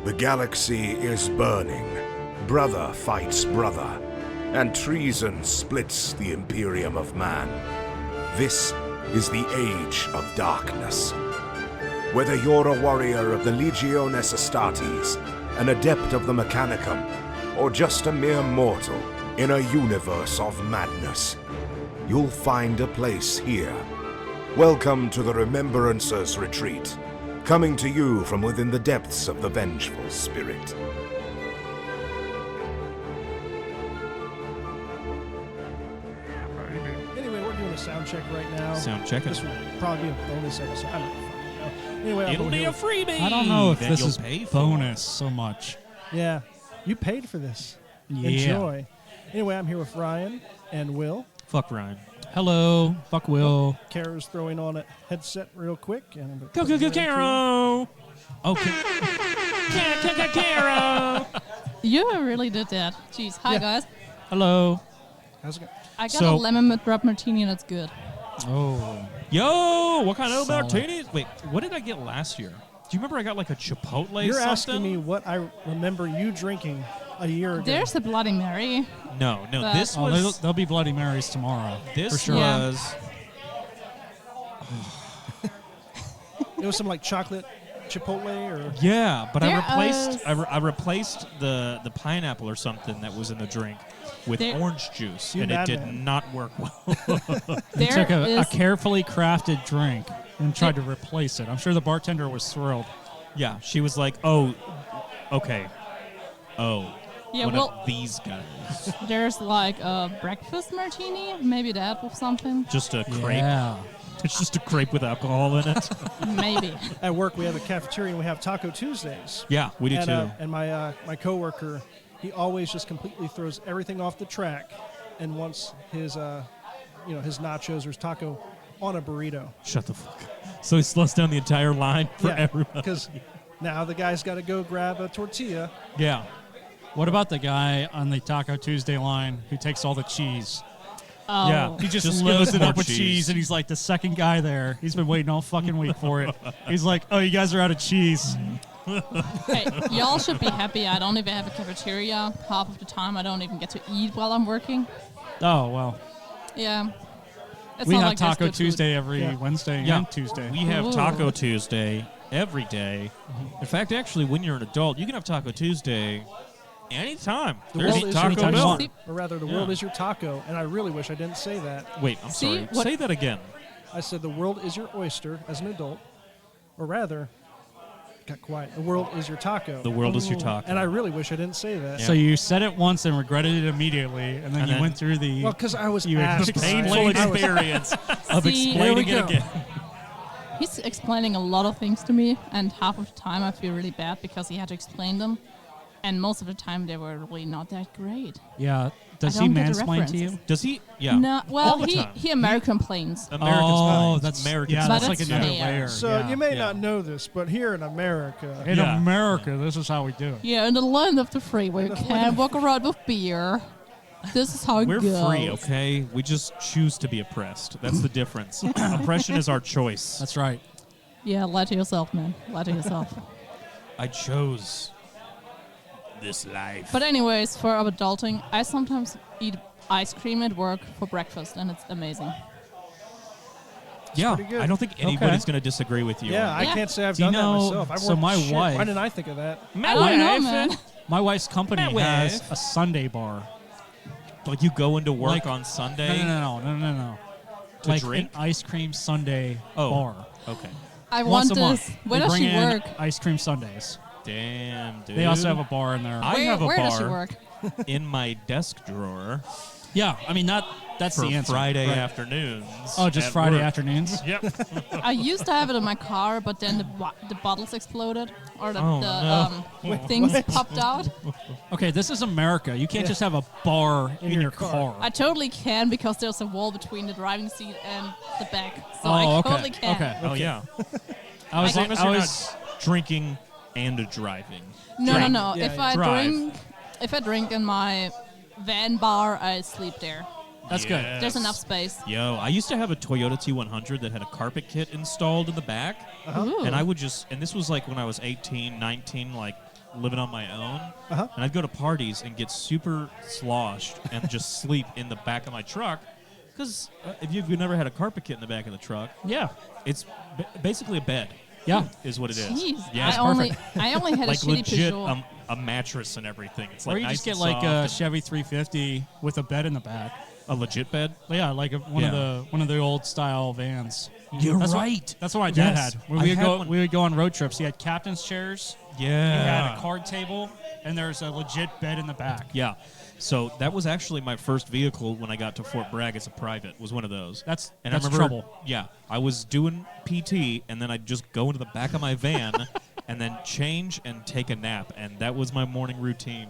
The galaxy is burning. Brother fights brother, and treason splits the Imperium of Man. This is the Age of Darkness. Whether you're a warrior of the Legiones Astartes, an adept of the Mechanicum, or just a mere mortal in a universe of madness, you'll find a place here. Welcome to the Remembrancer's Retreat, coming to you from within the depths of the Vengeful Spirit. Anyway, we're doing a sound check right now. Sound check it. This will probably be a bonus episode. I don't know. Anyway, It'll be a freebie. I don't know if that this you'll is pay for. bonus so much. Yeah, you paid for this. Yeah. Enjoy. Anyway, I'm here with Ryan and Will. Fuck Ryan. Hello, fuck Will. Kara's throwing on a headset real quick. And Go, Caro. Okay. Caro. You really did that. Jeez. Hi, Yeah. guys. Hello. How's it going? I got So- a lemon drop martini and it's good. Oh. Yo, what kind of Solid. martinis? Wait, what did I get last year? Do you remember I got like a Chipotle You're something? asking me what I remember you drinking a year ago. There's a Bloody Mary. No, But- this Oh, was... there'll be Bloody Marys tomorrow. This for sure. Yeah. was... It was some like chocolate Chipotle or... Yeah, but There I replaced the pineapple or something that was in the drink with There- orange juice, You and it did madman. not work well. He There took a is carefully crafted drink and tried to replace it. I'm sure the bartender was thrilled. Yeah, she was like, "Oh, okay, oh, Yeah, one well- of these guys." there's like a breakfast martini, maybe that with something, Just a crepe. Yeah. It's just a crepe with alcohol in it. maybe. At work, we have a cafeteria and we have Taco Tuesdays. Yeah, we do and, too. And my coworker, he always just completely throws everything off the track and wants his his nachos or his taco on a burrito. Shut the fuck up. So he slows down the entire line for everyone. Because now the guy's got to go grab a tortilla. Yeah. What about the guy on the Taco Tuesday line who takes all the cheese? Oh. Yeah. He just Just loads give us it more up with cheese, and he's like the second guy there. He's been waiting all fucking week for it. He's like, oh, you guys are out of cheese. Hey, y'all should be happy. I don't even have a cafeteria. Half of the time, I don't even get to eat while I'm working. Oh, well. Yeah. It's We not have like there's Taco good food. Tuesday every Yeah. Wednesday Yeah. and Tuesday. We have Ooh. Taco Tuesday every day. In fact, actually, when you're an adult, you can have Taco Tuesday anytime. The There's world is Taco your anytime you Bell. want. See, Or rather, the Yeah. world is your taco. And I really wish I didn't say that. Wait, I'm See, sorry. what- Say that again. I said the world is your oyster as an adult. Or rather, got quiet. The world is your taco. The world is your taco. And I really wish I didn't say that. So you said it once and regretted it immediately, and then And you then- went through the... Well, because I was You asked. explained by- Painful I was- experience of See, explaining Here it we go. again. He's explaining a lot of things to me, and half of the time I feel really bad because he had to explain them. And most of the time they were really not that great. Yeah. Does I he don't get the mansplain to references. you? Does he? Yeah. No, All well, the he time. American planes. American Oh, Spies. that's American yeah, But that's like it's another fair. layer. So yeah. you may Yeah. not know this, but here in America, In Yeah. America, this is how we do it. Yeah, in the land of the free, where you can't walk around with beer. This is how it We're goes. free, okay? We just choose to be oppressed. That's the difference. Oppression is our choice. That's right. Yeah, lie to yourself, man. Lie to yourself. I chose this life. But anyways, for adulting, I sometimes eat ice cream at work for breakfast, and it's amazing. yeah, pretty good. I don't think anybody's going to disagree with you. yeah, on I Yeah. can't say I've Do you done that know- myself. I've so worked my shit. wife- Why didn't I think of that? I don't know, man. My wife's company My has wife. a Sunday bar. Like you go into work Like- on Sunday. No. To like drink? an ice cream Sunday Oh. bar. Okay. I Once want a month. this. Where They does bring she in work? Ice cream Sundays. Damn, dude. They also have a bar in there. I have a where does she bar. work? in my desk drawer yeah, I mean that's for the answer. Friday right. afternoons. Oh, just at Friday work. afternoons. Yep. I used to have it in my car, but then the bottles exploded, or the, Oh, no. things popped out. Okay, this is America. You can't just have a bar in your car. I totally can because there's a wall between the driving seat and the back, so Oh, I okay. totally can. Okay. Oh yeah. I was As long as I you're was not drinking and driving. No, Drink. no. Yeah, If yeah. I Drive. drink in my van bar, I sleep there. that's good. Yes. There's enough space. Yo, I used to have a Toyota T100 that had a carpet kit installed in the back. Ooh. And I would just, and this was like when I was 18, 19, like living on my own, Uh-huh. and I'd go to parties and get super sloshed and just sleep in the back of my truck. Because if you've never had a carpet kit in the back of the truck, Yeah. it's basically a bed. Yeah. Is what it is. Jeez, Yeah, I only had like a shitty legit Peugeot. a mattress and everything. It's Or like you nice just get and like soft a and Chevy 350 with a bed in the back. a legit bed. Yeah, like one of the old style vans. You're That's right. That's what my dad Yes. had. When I we would had go, one. we would go on road trips. He had captain's chairs. He Yeah. had a card table, and there's a legit bed in the back. Yeah. So that was actually my first vehicle when I got to Fort Bragg as a private. Was one of those. That's And that's I remember, trouble. Yeah, I was doing PT, and then I'd just go into the back of my van, and then change and take a nap, and that was my morning routine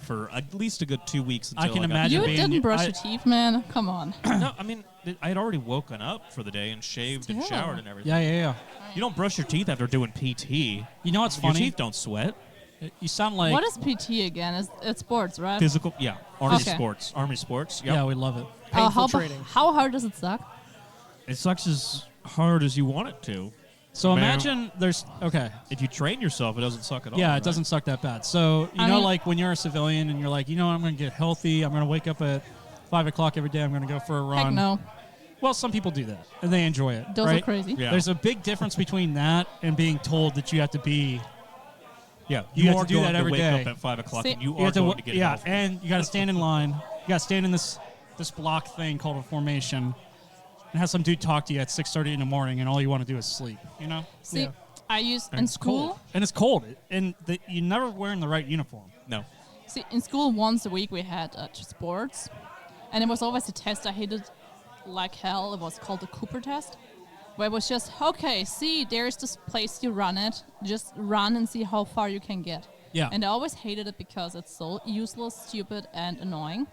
for at least a good 2 weeks. Until I can got- imagine You being- didn't brush I- your teeth, man. Come on. No, I mean I had already woken up for the day and shaved and Still. showered and everything. Yeah. You don't brush your teeth after doing PT. You know what's Your funny? teeth don't sweat. You sound like What is PT again? It's sports, right? Physical, yeah. Army Okay. sports. Army sports. Yep. yeah, we love it. Painful training. How hard does it suck? It sucks as hard as you want it to. So Man. imagine there's okay. If you train yourself, it doesn't suck at all. Yeah, right? it doesn't suck that bad. So you I know, mean- like when you're a civilian and you're like, I'm going to get healthy. I'm going to wake up at 5 o'clock every day. I'm going to go for a run. Heck no. Well, some people do that and they enjoy it. Those right? are crazy. Yeah. There's a big difference between that and being told that you have to be. Yeah, You have are to do going that every wake day. up at 5 o'clock, See- and you You are have to, going to get yeah, healthy. and you got to stand in line. You got to stand in this block thing called a formation, and have some dude talk to you at 6:30 in the morning, and all you want to do is sleep. You know. See, Yeah. I used And in it's cold. school. And it's cold, and you're never wearing the right uniform. No. See, in school once a week we had sports, and it was always a test I hated like hell. It was called the Cooper test, where it was just okay. See, there's this place you run it. Just run and see how far you can get. Yeah. And I always hated it because it's so useless, stupid, and annoying.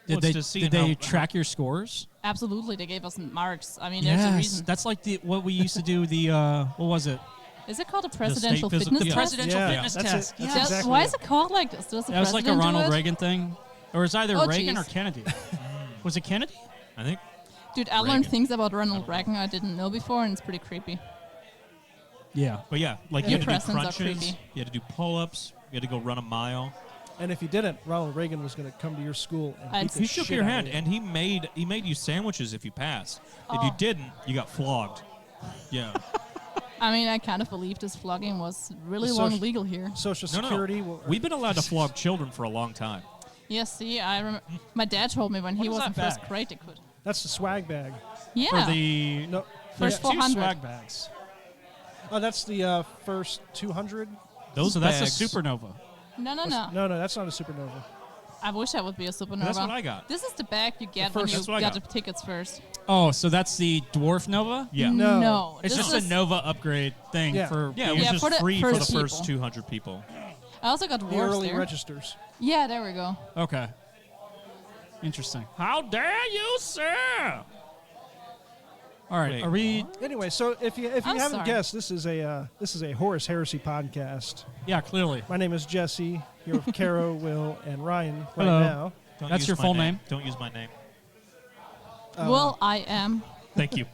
Well, Did it's they to see did they how- track your scores? Absolutely, they gave us marks. I mean, there's a reason. That's like what we used to do. The what was it? Is it called a presidential physical- fitness the test? presidential Yeah, fitness that's test. it. That's Yes. exactly Why it. is it called like this? Does the That was like a president do Ronald it? Reagan thing, or it's either Oh, Reagan or jeez. Kennedy. Was it Kennedy? I think. Dude, I learned Reagan. things about Ronald Reagan I didn't know before, and it's pretty creepy. Yeah. But yeah, like Your you had to do presents are crunches, creepy. you had to do pull-ups, you had to go run a mile. And if you didn't, Ronald Reagan was going to come to your school and I'd- beat the He shook shit your out of hand, you. and he made you sandwiches if you passed. If you Oh. didn't, you got flogged. Yeah. I mean, I kind of believe this flogging was really The long social- legal here. Social No, Security. no. We've been allowed to flog children for a long time. Yes, see, I remember my dad told me when he What is was in that first bag? grade they could. That's the swag bag. Yeah. For the No, there's First two 400. swag bags. oh, that's the first 200. Those So that's bags, a supernova. no. No, that's not a supernova. I wish I would be a supernova. That's what I got. This is the bag you get when first- you That's what I got the got. tickets first. Oh, so that's the dwarf nova. Yeah. No. No. It's this just a is- Nova upgrade thing Yeah. for Yeah, it was Yeah, just for the free for the first first people. 200 people. I also got The dwarfs early there. registers. Yeah, there we go. Okay. Interesting. How dare you, sir? All right. Wait. Are we? Anyway, so if you I'm haven't sorry. guessed, this is a Horus Heresy podcast. Yeah, clearly. My name is Jesse. Here with Caro, Will, and Ryan right Hello. now. Don't That's use your my full name? Don't use my name. Well, I am. Thank you.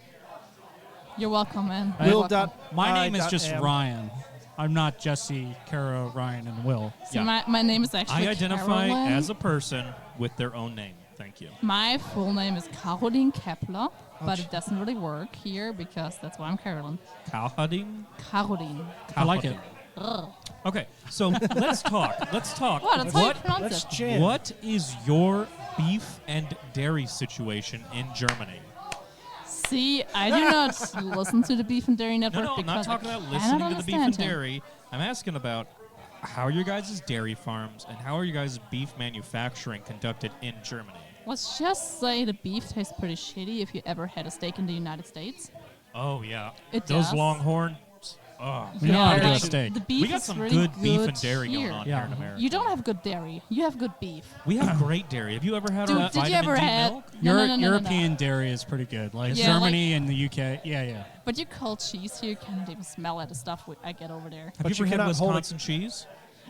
You're welcome, man. I- Will You're dot welcome. My I name is dot just am. Ryan. I'm not Jesse, Kara, Ryan, and Will. See, Yeah. my name is actually I identify Carolyn. as a person with their own name. Thank you. My full name is Caroline Kepler, but it doesn't really work here because that's why I'm Carolyn. Cowhutting? Caroline. I like it. Ugh. Okay, so let's talk. Let's talk. What? That's how you What, pronounce Let's it. jam. what is your beef and dairy situation in Germany? See, I do not listen to the Beef and Dairy No, Network no, I'm not because talking I about cannot listening to the beef and understand him. dairy. I'm asking about how are your guys' dairy farms and how are your guys' beef manufacturing conducted in Germany? Let's just say the beef tastes pretty shitty if you ever had a steak in the United States. Oh yeah, It those does. Longhorn. Oh, We know how to do a like, steak. The beef we got is some really good beef and good dairy here. going on Yeah. here in America. You don't have good dairy. You have good beef. We have great dairy. Have you ever had Dude, our did you vitamin ever D have? milk? European dairy is pretty good. Like Yeah, Germany and the UK. Yeah, yeah. But you cold cheese here, you can't even smell at the stuff I get over there. Have But you you ever had cannot hold it- Wisconsin cheese?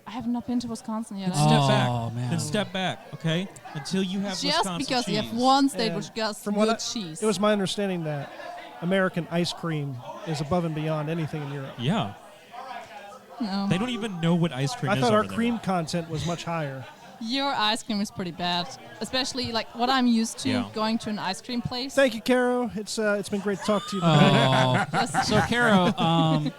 I have not been to Wisconsin yet. Step back. Oh, man. Then step back, okay? Until you have Just Wisconsin because cheese. you have one state And which got from good what cheese. it was my understanding that American ice cream is above and beyond anything in Europe. Yeah. No. They don't even know what ice cream I is thought our over there. cream content was much higher. Your ice cream is pretty bad, especially like what I'm used to Yeah. going to an ice cream place. Thank you, Caro. It's been great to talk to you. Oh. Yes. So, Caro, no, correct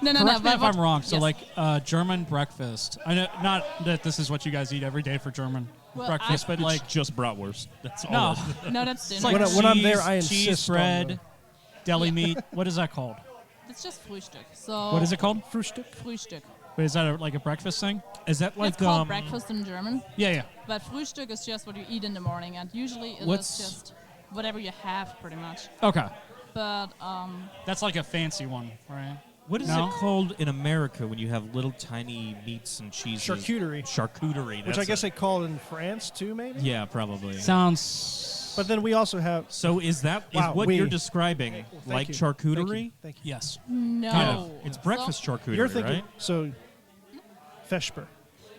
me but if what- I'm wrong. So, yes. like German breakfast. I know not that this is what you guys eat every day for German Well, breakfast, but It's like just bratwurst. That's all. no, it is. No, that's dinner. it's like When I'm there, cheese- I cheese insist on bread, the- deli meat. What is that called? It's just Frühstück. So What is it called? Frühstück. Frühstück. Wait, is that like a breakfast thing? Is that like It's called breakfast in German, Yeah, yeah. but Frühstück is just what you eat in the morning, and usually it is What's- just whatever you have, pretty much. Okay, But that's like a fancy one, right? What is No? it called in America when you have little tiny meats and cheeses? Charcuterie. Charcuterie. Which that's I guess they it. call it in France too, maybe. Yeah, probably. Sounds. But then we also have. So is Wow, what we- you're describing Thank like you. charcuterie? Thank you. yes. no, Kind of. It's breakfast So, charcuterie, You're thinking right? so. Vesper.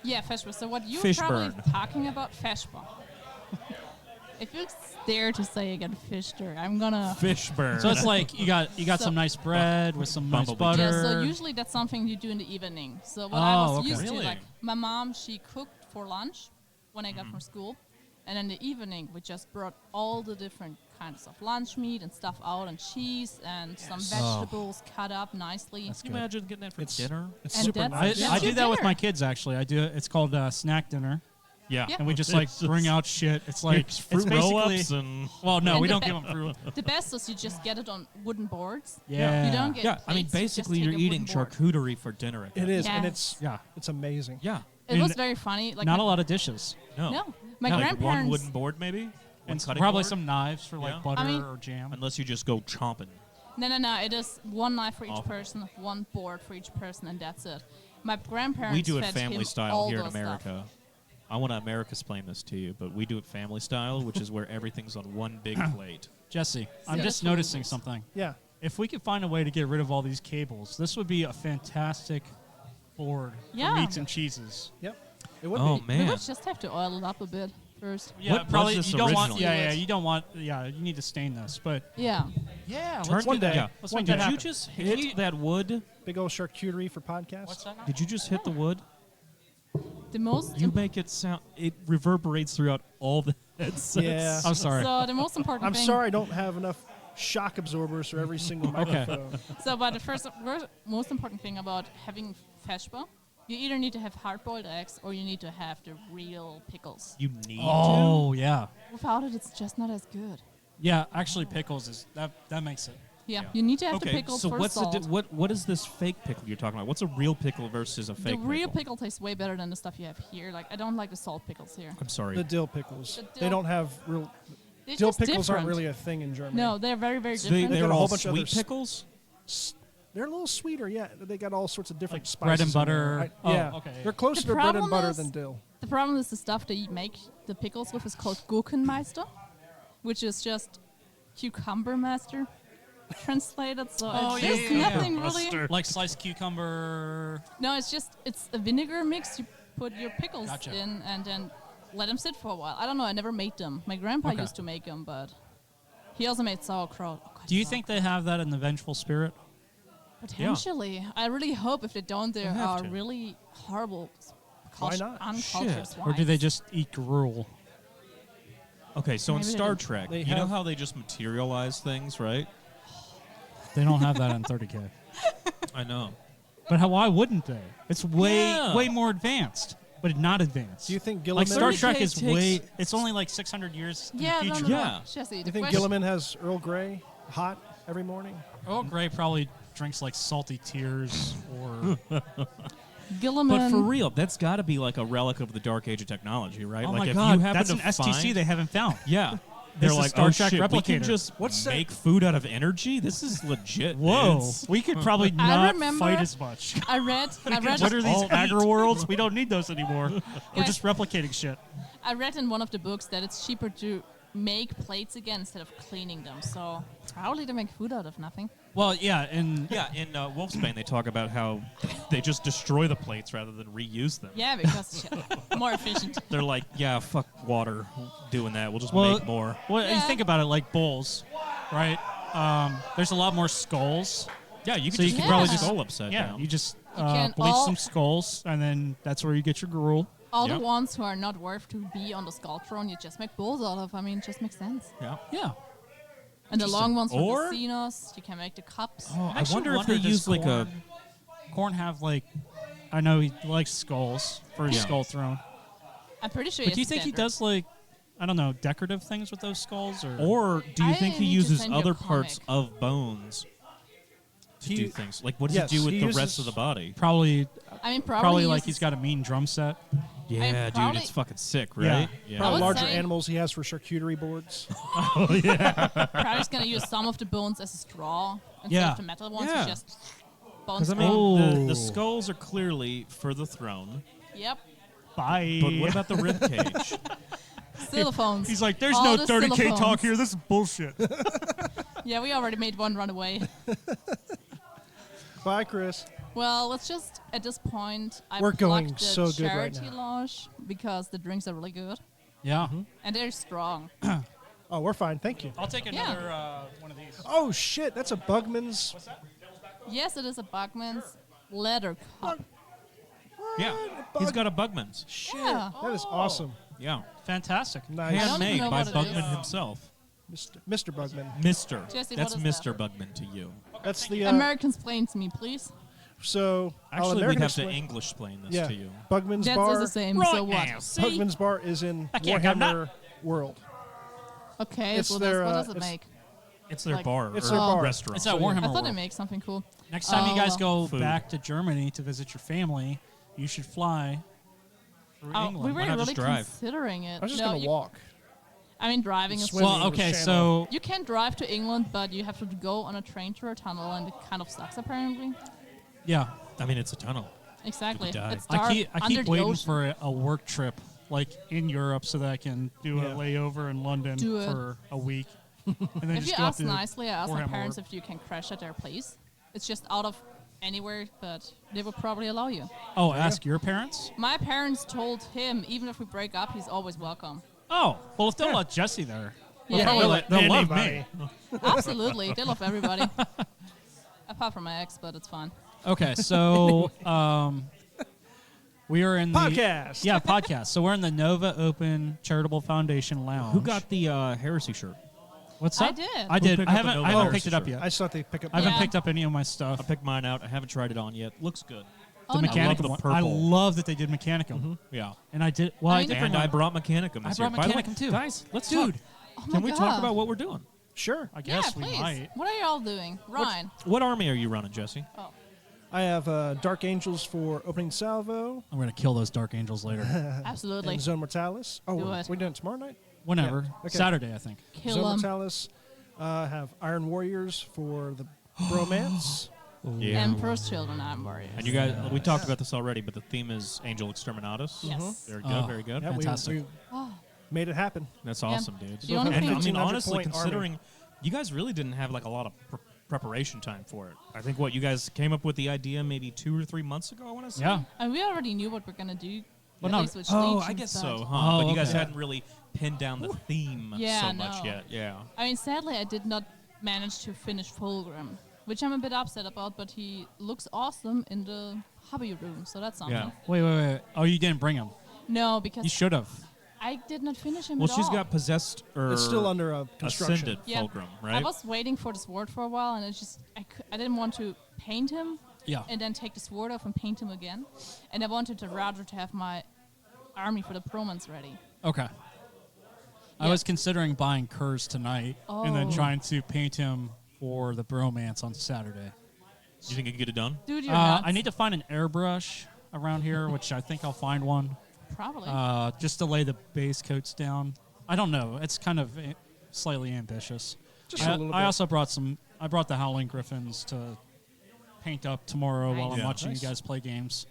yeah, Feshbur. So what you're Fish probably burn. talking about, Feshbur. If you dare to say again Fishter, I'm gonna. Fish burn. So it's like you got So- some nice bread with some nice Bumblebee. butter. Yeah, so usually that's something you do in the evening. So what I Oh, was okay. used Really? to, like my mom, she cooked for lunch when I got from school, and in the evening we just brought all the different kinds of lunch meat and stuff out, and cheese and some vegetables cut up nicely. That's Can you good. imagine getting that for It's dinner? It's And super that's- nice. Yeah. I do your that with dinner. my kids actually. I do. It's called snack dinner, Yeah. Yeah. and we just like bring out shit. It's like It's it's fruit basically. roll-ups and Well, no, And we the don't be- give them fruit. The best is you just get it on wooden boards. Yeah. You don't get yeah. I mean, plates, you just basically, take you're a eating wooden board. charcuterie for dinner. At It that is, Yes. and it's Yeah. it's amazing. Yeah. It And was very funny. Like Not my, a lot of dishes. No. No, my Like grandparents. one wooden board, maybe. One And cutting probably board? some knives for like Yeah. butter I mean- or jam. Unless you just go chomping. No. It is one knife for each Oh. person, one board for each person, and that's it. My grandparents. We do it fed family him style all here in those stuff. America. I want to America-splain this to you, but we do it family style, which is where everything's on one big plate. Jesse, I'm Yeah. just That's what it noticing is. something. Yeah. If we could find a way to get rid of all these cables, this would be a fantastic board Yeah. for meats and cheeses. Yep. It would Oh be. We man. would just have to oil it up a bit first. Yeah, What was probably this you don't want. originally? Yeah, you don't want. Yeah, you need to stain this, but Yeah. yeah, Turn one it- day. Yeah. Let's One make day. that Did you happen. just hit that wood? Big old charcuterie for podcasts. What's that? Now? Did you just hit the wood? The most. You make it sound. It reverberates throughout all the headsets. Yeah. I'm sorry. So the most important I'm thing. sorry I don't have enough shock absorbers for every single Okay. microphone. So, but the most important thing about having Feshbur, you either need to have hard-boiled eggs or you need to have the real pickles. You need Oh yeah, Without it, it's just not as good. yeah. Actually, pickles is that makes it. Yeah, Yeah. you need to to. have the Okay, pickles so for what's salt. what is this fake pickle you're talking about? What's a real pickle versus a The fake real pickle? pickle tastes way better than the stuff you have here. Like I don't like the salt pickles here. I'm sorry. The dill pickles. The They dill- don't have real. They're Dill just pickles different. aren't really a thing in Germany. No, they're very, very So they, different. got they're a whole all bunch of other sweet pickles? They're a little sweeter, yeah. They got all sorts of different Like spices. bread and in there. butter. Oh, yeah. okay, yeah. They're closer The to bread and problem butter is- than dill. The problem is the stuff they make the pickles with is called Gurkenmeister, which is just cucumber master translated. So Oh, it's yeah, just yeah, yeah. nothing really. Like sliced cucumber. No, it's a vinegar mix. You put your pickles Gotcha. in and then let them sit for a while. I don't know. I never made them. My grandpa Okay. used to make them, but he also made sauerkraut. Oh, God, Do you think they have that in the Vengeful Spirit? potentially? I really hope if they don't, there have are to. really horrible, Why not? uncultured Shit. swines. Or do they just eat gruel? Okay, so in Maybe they Star don't. Trek, They you know have- how they just materialize things, right? They don't have that in 30K. I know. But why wouldn't they? It's way Yeah. way more advanced, but not advanced. Do you think like Gilliman? Star 30K Trek is takes- way? It's only like 600 years Yeah, in no, the no, future. no. Yeah. Jesse, You the think question- Gilliman has Earl Grey hot every morning? Earl Grey probably drinks like salty tears or Gilliman. But for real, that's got to be like a relic of the dark age of technology, right? oh like my if god, you happen that's to an STC find- they haven't found. Yeah. This They're is like, Star oh Trek shit, we can Replicator. just What's that? make food out of energy? This is legit. Whoa, dudes. we could probably not remember- fight as much. I read What are these all eat. agri worlds? We don't need those anymore. We're Guys. just replicating shit. I read in one of the books that it's cheaper to make plates again instead of cleaning them. So probably to make food out of nothing. Well, yeah, and Yeah, in Wolfsbane, they talk about how they just destroy the plates rather than reuse them. Yeah, because more efficient. They're like, yeah, fuck water doing that. We'll just well, make more. well, you Yeah. think about it, like bowls, right? There's a lot more skulls. Yeah, you So can you just could keep probably the just- skull upside Yeah, down. you just can bleach all- some skulls, and then that's where you get your gruel. All Yep. the ones who are not worth to be on the skull throne, you just make bulls out of. I mean, it just makes sense. Yeah. Yeah. And the long ones from Or- the Xenos, you can make the cups. Oh, I Actually wonder if they does use like a. Korn have like, I know he likes skulls for his Yeah. skull throne. I'm pretty sure. But do you it's think he standard. does like, I don't know, decorative things with those skulls or? Or do you I think he need to uses send you a other parts comic. of bones to do things? Like, what does Yes, he do with he the uses- rest of the body? probably I mean, probably like uses- he's got a mean drum set. Yeah, dude, probably- it's fucking sick, Yeah. right? I Probably would larger say- animals he has for charcuterie boards. Probably just gonna use some of the bones as a straw instead Yeah. of the metal ones. Yeah. Just bone Because I straw. mean, the Oh. skulls are clearly for the throne, Yep. Bye. but what about the rib cage? Xylophones. He's like, there's All no the 30K talk xylophones. here. This is bullshit. Yeah, we already made one run away. Bye, Chris. Well, let's just at this point. I We're plugged going the so good right Charity now. Lounge because the drinks are really good Yeah. and they're strong. Oh, we're fine. Thank you. I'll take another one of these. Oh, shit. That's a Bugman's. Yes, it is a Buckman's leather cup. Yeah, he's got a Bugman's. Shit. Yeah. That is awesome. Yeah, Fantastic. Nice. don't handmade even know by what it Bugman is. himself. Mr. Bugman. Mister. Jesse, That's what is Mr. Bugman to you. That's the. American explain to me, please. So. I'll Actually, we'd American have to explain- English explain this Yeah. to you. Bugman's That's Bar. the same. So what? Bugman's Bar is in can't come Warhammer World. Okay, It's so their, what does uh, it it's- make? It's their Like- bar It's or their bar. restaurant. It's at So, yeah. Warhammer I thought World. it makes something cool. Next time you guys go Food. back to Germany to visit your family, you should fly through Oh, England. we were not really just drive? considering it. I was just No, going to you- walk. I mean, driving is Swim. Well, Swimming okay, was so You can drive to England, but you have to go on a train through a tunnel, and it kind of sucks, apparently. yeah, I mean, it's a tunnel. Exactly. You could die. It's dark I under keep the waiting ocean. for a work trip like in Europe so that I can do Yeah. a layover in London Do it. for a week. And then If just you go up ask to nicely, I asked my Warhammer parents World. if you can crash at their place. It's just out of anywhere, but they would probably allow you. Oh, ask your parents? My parents told him, even if we break up, he's always welcome. Oh, well, if they'll let Jesse there, Yeah, Probably they- let they'll love anybody. me. absolutely. They love everybody. Apart from my ex, but it's fine. Okay, so we are in the Podcast. Yeah, podcast. So we're in the NoVA Open Charitable Foundation Lounge. Who got the heresy shirt? What's I up? did. I Who did. picked I up the haven't. NoVA I haven't Heresy picked it up shirt? yet. I still have to pick up. I haven't Yeah. picked up any of my stuff. I picked mine out. I haven't tried it on yet. Looks good. Oh, The no. Mechanicum. I love the one. purple. I love that they did Mechanicum. Yeah. And I did. Well, I, I mean- did And bring I one. brought Mechanicum this I year. brought By the way, Mechanicum too. Guys, let's Dude. talk. Oh my Can we God. talk about what we're doing? Sure. I guess yeah, we please. might. What are y'all doing? Ryan. What army are you running, Jesse? Oh. I have Dark Angels for opening salvo I'm gonna kill those Dark Angels later. Absolutely. and Zone Mortalis. Oh, Do we're it. doing it tomorrow night? Whenever. Yeah. Okay. Saturday, I think. Kill Zone them. Mortalis. Have Iron Warriors for the bromance. Yeah. Emperor's Children, I'm worried. And you guys, we talked about this already, but the theme is Angel Exterminatus. Yes. Very good. Oh. Very good. Yeah, Fantastic. we Oh, made it happen. That's awesome, dude. The only And thing- I mean, 1,500 honestly, point army. considering you guys really didn't have like a lot of preparation time for it. I think what you guys came up with the idea maybe 2 or 3 months ago. I want to say. Yeah. and we already knew what we're gonna do. Well, at no- least with Oh, Legion, I guess but- so, huh? Oh, But you guys okay. hadn't really pinned down the theme Yeah, so much no. yet. Yeah. I mean, sadly, I did not manage to finish Fulgrim, which I'm a bit upset about. But he looks awesome in the hobby room, so that's something. Yeah. Wait. Oh, you didn't bring him. No, because You should have. I did not finish him Well, at she's all. got possessed or It's still under construction. ascended Yeah. Fulgrim, I right? was waiting for the sword for a while, and I didn't want to paint him Yeah. and then take the sword off and paint him again. And I wanted to rather to have my army for the promans ready. Okay. I Yeah. was considering buying Kurz tonight and then Oh. trying to paint him for the bromance on Saturday. You think you can get it done? Dude, you're nuts. I need to find an airbrush around here, which I think I'll find one, Probably. just to lay the base coats down. I don't know. It's kind of slightly ambitious. Just a little I bit. also brought I brought the Howling Griffins to paint up tomorrow while I'm Nice. Yeah. watching Nice. you guys play games.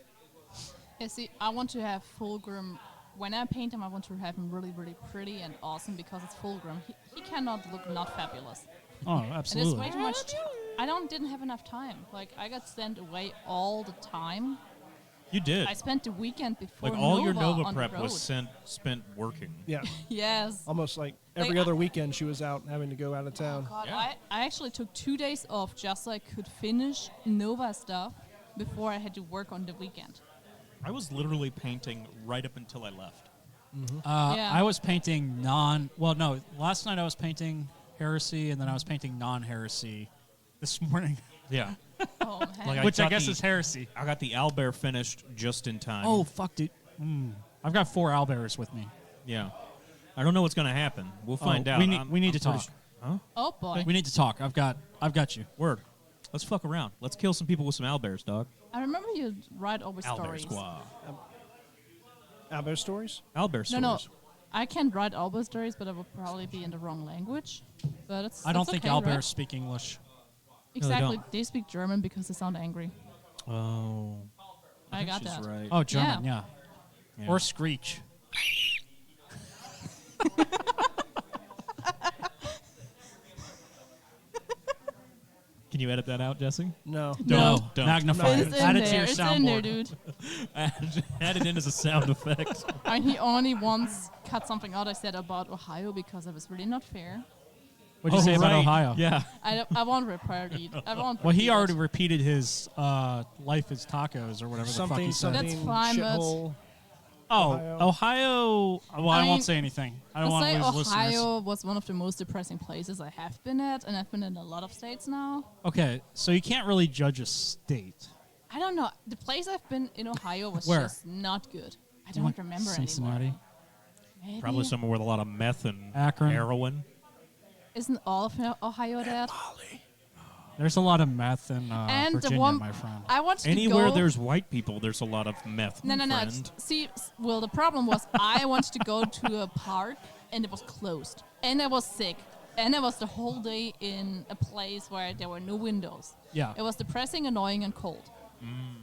Yeah, see, I want to have Fulgrim. When I paint him, I want to have him really, really pretty and awesome because it's Fulgrim. He cannot look not fabulous. Oh, And absolutely. it's way too much. I didn't have enough time. Like I got sent away all the time. You did. I spent the weekend before Like all your Nova Nova on prep the road. was spent working. Yeah. Yes. Almost like every Like, other weekend she was out having to go out of town. God, Yeah. I actually took 2 days off just so I could finish Nova stuff before I had to work on the weekend. I was literally painting right up until I left. Yeah. I was painting last night I was painting Heresy, and then I was painting non-Heresy this morning, Yeah. Oh, man. Like which I got guess the- is Heresy. I got the owlbear finished just in time. Oh, fuck, dude. I've got 4 owlbears with me. Yeah. I don't know what's going to happen. We'll find out. We need to talk. Oh, boy. We need to talk. I've got you. Word. Let's fuck around. Let's kill some people with some owlbears, dog. I remember you write over Owlbear stories. squad. Owlbear stories? Owlbear stories. No. I can write Alba stories, but I would probably be in the wrong language. But it's I don't it's think okay, owlbears right? speak English. Exactly. don't. They speak German because they sound angry. Oh. I think got she's that. right. Oh, German, yeah. Yeah. Or Screech. Can you edit that out, Jesse? No. No. Don't. Magnify No, it. It's Add in it to there. your It's in there, soundboard. dude. Add it in as a sound effect. I mean, he only once cut something out I said about Ohio because it was really not fair. What'd you say about right. Ohio? Yeah. I won't repair it. I won't. Well, he repeat already it. repeated his life is tacos or whatever the fuck he said. That's fine, but- shithole. Ohio. Well, I I mean, won't say anything. I don't I'll want say to lose listeners. Ohio was one of the most depressing places I have been at, and I've been in a lot of states now. Okay, so you can't really judge a state. I don't know. The place I've been in Ohio was Where? just not good. I don't Like remember Cincinnati. anymore. Maybe. Probably somewhere with a lot of meth and Akron. heroin. Isn't all of Ohio that? There's a lot of meth in And the Virginia, one my friend. I wanted to Anywhere go. there's white people, there's a lot of meth. No. my friend. See, well, the problem was I wanted to go to a park and it was closed, and I was sick, and I was the whole day in a place where there were no windows. Yeah. It was depressing, annoying, and cold.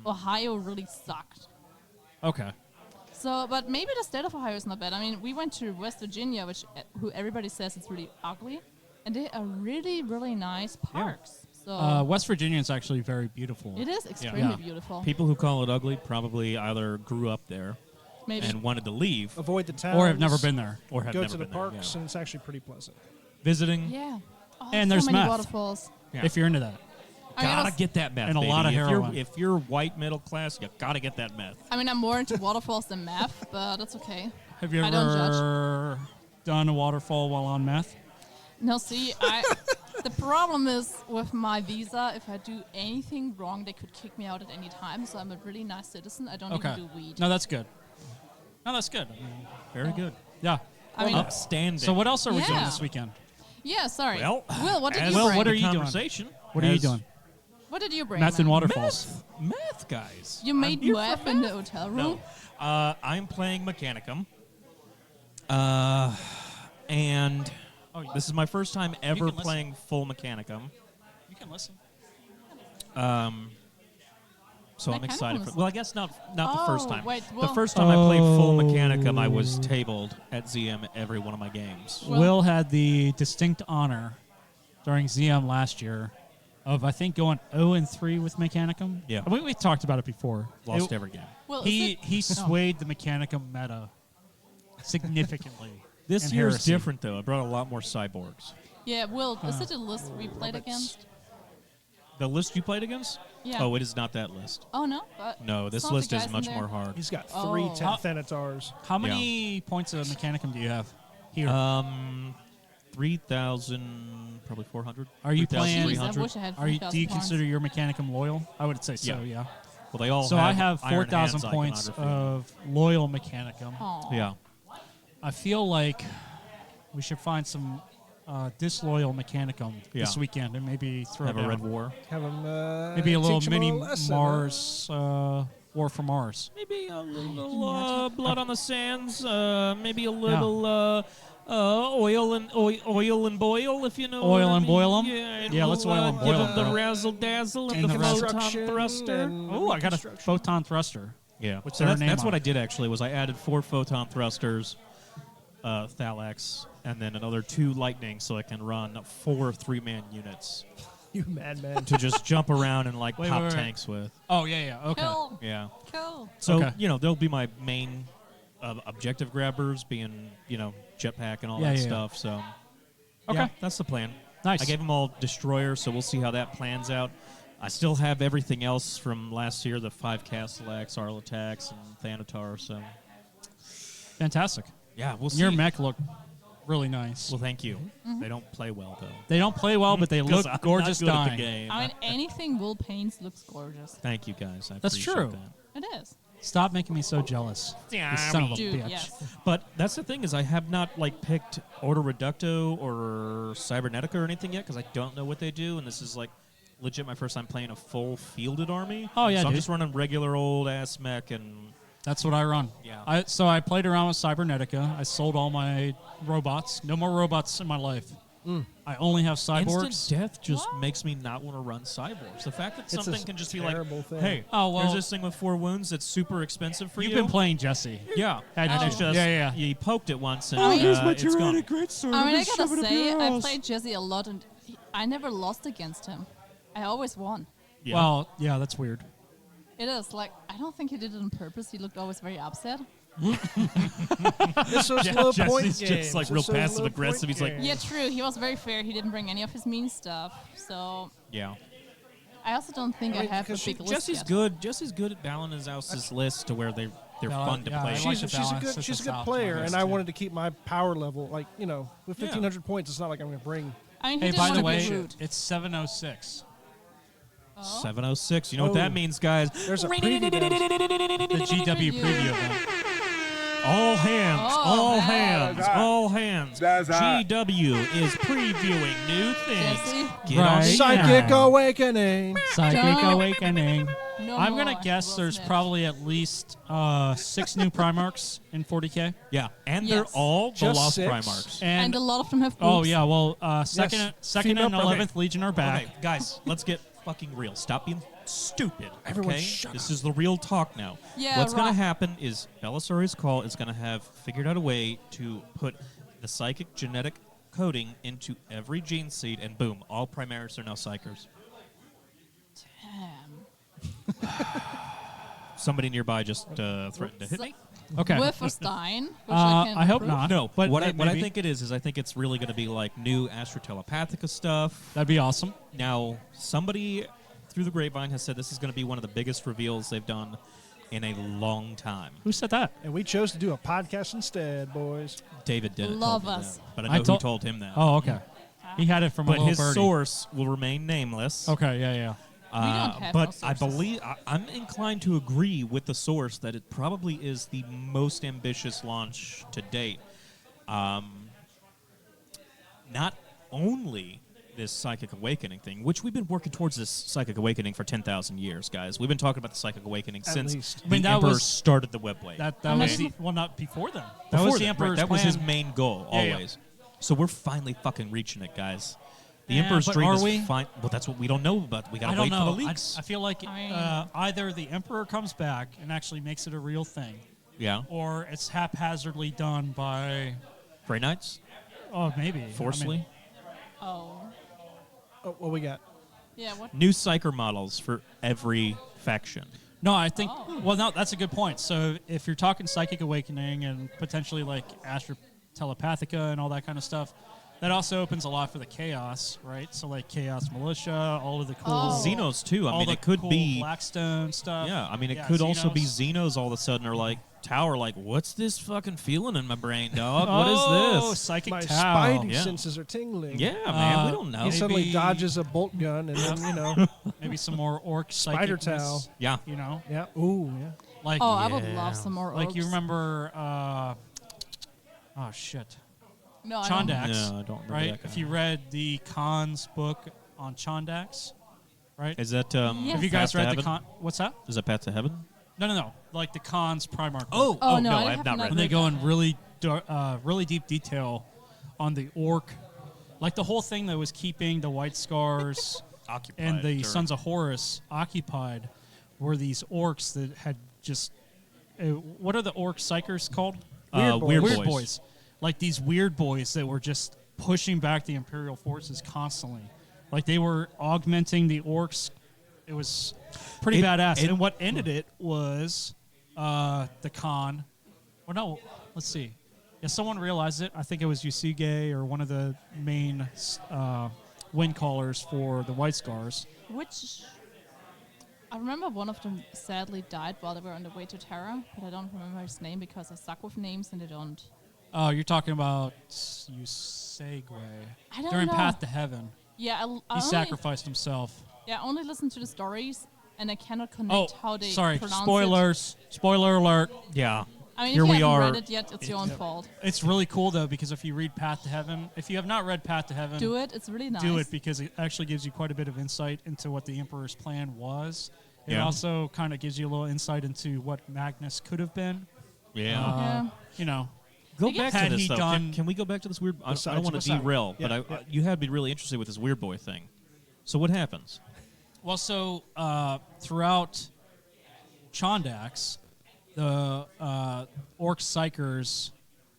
Ohio really sucked. Okay. So, but maybe the state of Ohio is not bad. I mean, we went to West Virginia, who everybody says it's really ugly, and they are really, really nice parks. So West Virginia is actually very beautiful. it is extremely Yeah. beautiful. People who call it ugly probably either grew up there Maybe. and wanted to leave, Avoid the towns. Or have never been there. or have Go never to the been there, parks, yeah. and it's actually pretty pleasant. Visiting. Yeah. Oh, And so there's many meth. waterfalls. Yeah. If you're into that. I mean, I Gotta was- get that meth, And a baby. lot of heroin. If you're white middle class, you gotta get that meth. I mean, I'm more into waterfalls than meth, but that's okay. Have you I don't judge. ever done a waterfall while on meth? No, see, the problem is with my visa, if I do anything wrong, they could kick me out at any time. So I'm a really nice citizen. I don't Okay. even do weed. No, that's good. No, that's good. I mean, Very good. yeah. I mean, Upstanding. So what else are we doing Yeah. this weekend? yeah, sorry. Well, Will, what did as you Will, bring? what are the you doing? conversation What are you has doing? What did you bring? Meth and man? waterfalls. Meth, guys. You made I'm here for meth in the hotel room? No. I'm playing Mechanicum. And Oh, yeah. this is my first time ever listen. playing full Mechanicum. You can listen. So I'm Mechanicum excited is- for. Well, I guess not the first Oh, time. wait, the well- first time I played full Mechanicum, I was tabled at ZM every one of my games. Well- Will had the distinct honor during ZM last year of, I think, going 0-3 with Mechanicum. Yeah. We talked about it before. Lost It- every game. Well, He swayed the Mechanicum meta significantly. This in year's Heresy. different, though. I brought a lot more cyborgs. Yeah, Will, is it a list we played against? The list you played against? Yeah. Oh, it is not that list. Oh, no? But No, it's this not the list is guys in much there? more hard. He's got Oh. 3 Thanatars. How many points of Mechanicum do you have here? 3,000, probably 400. Are you playing- Jeez, I 3,300. wish I had Do you 3,000 consider your Mechanicum loyal? I would say so, Yeah. yeah. Well, they all So have I have Iron 4,000 Hands points iconography. of loyal Mechanicum. Aw. Yeah. I feel like we should find some disloyal Mechanicum this Yeah. weekend and maybe throw Have a down. Red War. Have him. Maybe a little teach him mini lesson, Mars War for Mars. Maybe a little imagine? blood on the sands. Maybe a little oil and boil, if you know. Oil what I and mean. boil 'em? Yeah, Yeah, let's oil and boil Give 'em, them the bro. razzle dazzle and And the the photon Construction thruster. and Oh, I got a construction. photon thruster. Yeah, What's so their that's, name that's on what it? I did actually. Was I added 4 photon thrusters, Thalax, and then another 2 lightning, so I can run 4 3-man units You madman. to just jump around and like Wait, pop wait, wait. tanks with. Oh, yeah. Okay. Cool. Yeah. Cool. So Okay. they'll be my main objective grabbers, being jetpack and all Yeah, that yeah, yeah. stuff. So Okay. yeah, that's the plan. Nice. I gave them all destroyers, so we'll see how that plans out. I still have everything else from last year, the 5 Castellax, Arlatax, and Thanatar, so... Fantastic. Yeah, we'll see. Your mech looked really nice. Well, thank you. They don't play well, though. They don't play well, but they 'Cause look I'm not gorgeous good at the dying. game. I mean, anything Will paints looks gorgeous. Thank you, guys. I That's appreciate true. that. It is. Stop making me so jealous. You son of a Dude, bitch. yes. But that's the thing is I have not picked Ordo Reducto or Cybernetica or anything yet because I don't know what they do, and this is legit my first time playing a full fielded army. Oh, yeah, so I'm dude. just running regular old ass mech and That's what I run. Yeah. So I played around with Cybernetica. I sold all my robots. No more robots in my life. I only have cyborgs. instant death just What? makes me not want to run cyborgs. The fact that It's a something can just be like, terrible thing. hey, Oh, well- here's this thing with 4 wounds that's super expensive for You've you. been playing Jesse. Yeah, Had and you? it's just Yeah. you poked it once and here's it's gone. I mean, I gotta say, I played Jesse a lot, and I never lost against him. I always won. Yeah. Well, yeah, that's weird. It is like I don't think he did it on purpose. He looked always very upset. This was low point Jesse's games. just This real was low passive point aggressive. He's like, games. Yeah, true. He was very fair. He didn't bring any of his mean stuff. So yeah. I also don't think I I, mean, have a because big list Jesse's yet. good. Jesse's good at balancing out his list to where they're Yeah, fun to yeah, play. I like She's, the she's a balance. good It's she's a a good South player, West, and I too. wanted to keep my power level. With Yeah. 1,500 points, it's not like I'm going to bring. I mean, he Hey, didn't by want the to way, be rude. it's 7:06. 706. You know what Oh. that means, guys? There's a preview. Guys. The GW preview event. All hands, Oh, all man. hands, all hands. That's hot. GW is previewing new things. Jesse? Get on Right. the Psychic Yeah. awakening. Psychic Don't- Awakening. No I'm going more to guess Will there's Smith. probably at least 6 new Primarchs in 40K. Yeah, and they're Yes. all the Just Lost 6? Primarchs. And a lot of them have boobs. Oh, yeah, well, second female and 11th Legion are back. Okay, guys, let's get fucking real. Stop being stupid. Everyone okay? shut This up. is the real talk now. Yeah, What's going right. to happen is Belisarius Call is going to have figured out a way to put the psychic genetic coding into every gene seed, and boom, all Primaris are now psychers. Damn. Somebody nearby just threatened to hit me. Okay. With a Stein, which I can I hope approve. not. No, But what I maybe. think it is I think it's really going to be like new Astra Telepathica stuff. That'd be awesome. Now, somebody through the grapevine has said this is going to be one of the biggest reveals they've done in a long time. Who said that? And we chose to do a podcast instead, boys. David didn't Love told me us. that, but I I know who told- told him that. Oh, okay. He had it from a but little his birdie. source will remain nameless. Okay, yeah. We don't have but no I sources. believe I'm inclined to agree with the source that it probably is the most ambitious launch to date. Not only this psychic awakening thing, which we've been working towards this psychic awakening for 10,000 years, guys. We've been talking about the psychic awakening since least. I mean, the that Emperor was- started the webway. That I was mean- the, well, not before then. That Before was that, the right, Emperor's that was his plan. main goal, Yeah, yeah. always. So we're finally fucking reaching it, guys. The Yeah, Emperor's but dream are is we? fine. Well, that's what we don't know about. We I gotta don't wait know. for the leaks. I feel like I mean- either the Emperor comes back and actually makes it a real thing, Yeah. or it's haphazardly done by, Grey Knights? maybe. Forcefully? I mean, Oh. Oh, what we got? Yeah, what? New Psyker models for every faction. no, I think. Oh. Well, no, that's a good point. So if you're talking Psychic Awakening and potentially like Astra Telepathica and all that kind of stuff, that also opens a lot for the Chaos, right? So like Chaos Militia, all of the cool. Oh. Xenos, too. I all mean, the it could cool be. Blackstone stuff. Yeah, I mean, it Yeah, could also be Xenos. Xenos all of a sudden, or like Tower, like, what's this fucking feeling in my brain, dog? What Oh, is this? Psychic My Tau. spidey Yeah. senses are tingling. Yeah, man, we don't know. He suddenly Maybe- dodges a bolt gun, and then Maybe some more orc Spider psychicness, Yeah. You know, yeah. Ooh, yeah. like Oh, I would love some more. like you orcs. remember. Oh shit, No, I don't. Chondax. Yeah, I don't remember right? that guy. If you read the Khan's book on Chondax, right? Is that. Yes. Have you guys Path to read the Heaven? Khan? What's that? Is that Path to Heaven? No. Like the Khan's Primarch. book. Oh, no, I I have have not not read When they it. go in really deep detail on the orc, like the whole thing that was keeping the White Scars Occupied. and the during- Sons of Horus occupied were these orcs that had just what are the orc psychers called? Weird Weird Boys. boys. Like these weird boys that were just pushing back the Imperial forces constantly. Like they were augmenting the orcs. It was pretty badass. And what ended it was the Khan. Well, no, let's see. Yeah, someone realized it. I think it was Yusuge or one of the main wind callers for the White Scars. Which I remember one of them sadly died while they were on the way to Terra, but I don't remember his name because I suck with names and I don't. Oh, you're talking about Usegwe. I don't During know. Path to Heaven, Yeah, I he only, sacrificed himself. Yeah, I only listen to the stories and I cannot Oh, connect how they sorry. pronounce it. Spoilers. Spoiler alert. Yeah. I mean, Here if you we haven't are. read it yet, it's your own fault. It's really cool though because if you read Path to Heaven, if you have not read Path to Heaven, Do it. It's really nice. do it because it actually gives you quite a bit of insight into what the Emperor's plan was. It Yeah. also kind of gives you a little insight into what Magnus could have been. Yeah. You know, Go I guess- back to Had this he though. done- Can we go back to this weird? I don't Besides- want to besides- derail, yeah, but yeah. you had me really interested with this weird boy thing. So what happens? well, so throughout Chondax, the orc psychers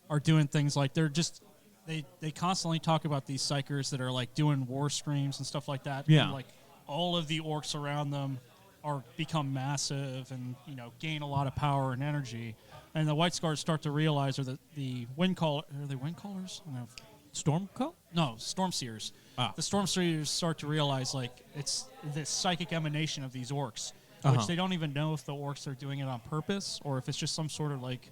are doing things like they constantly talk about these psychers that are like doing war screams and stuff like that. Yeah. And, like all of the orcs around them are become massive and gain a lot of power and energy. And the White Scars start to realize, or the wind call, are they wind callers? I don't know. Storm call? No, Storm Seers. Ah. The Storm Seers start to realize like it's this psychic emanation of these orcs, Uh-huh. which they don't even know if the orcs are doing it on purpose or if it's just some sort of like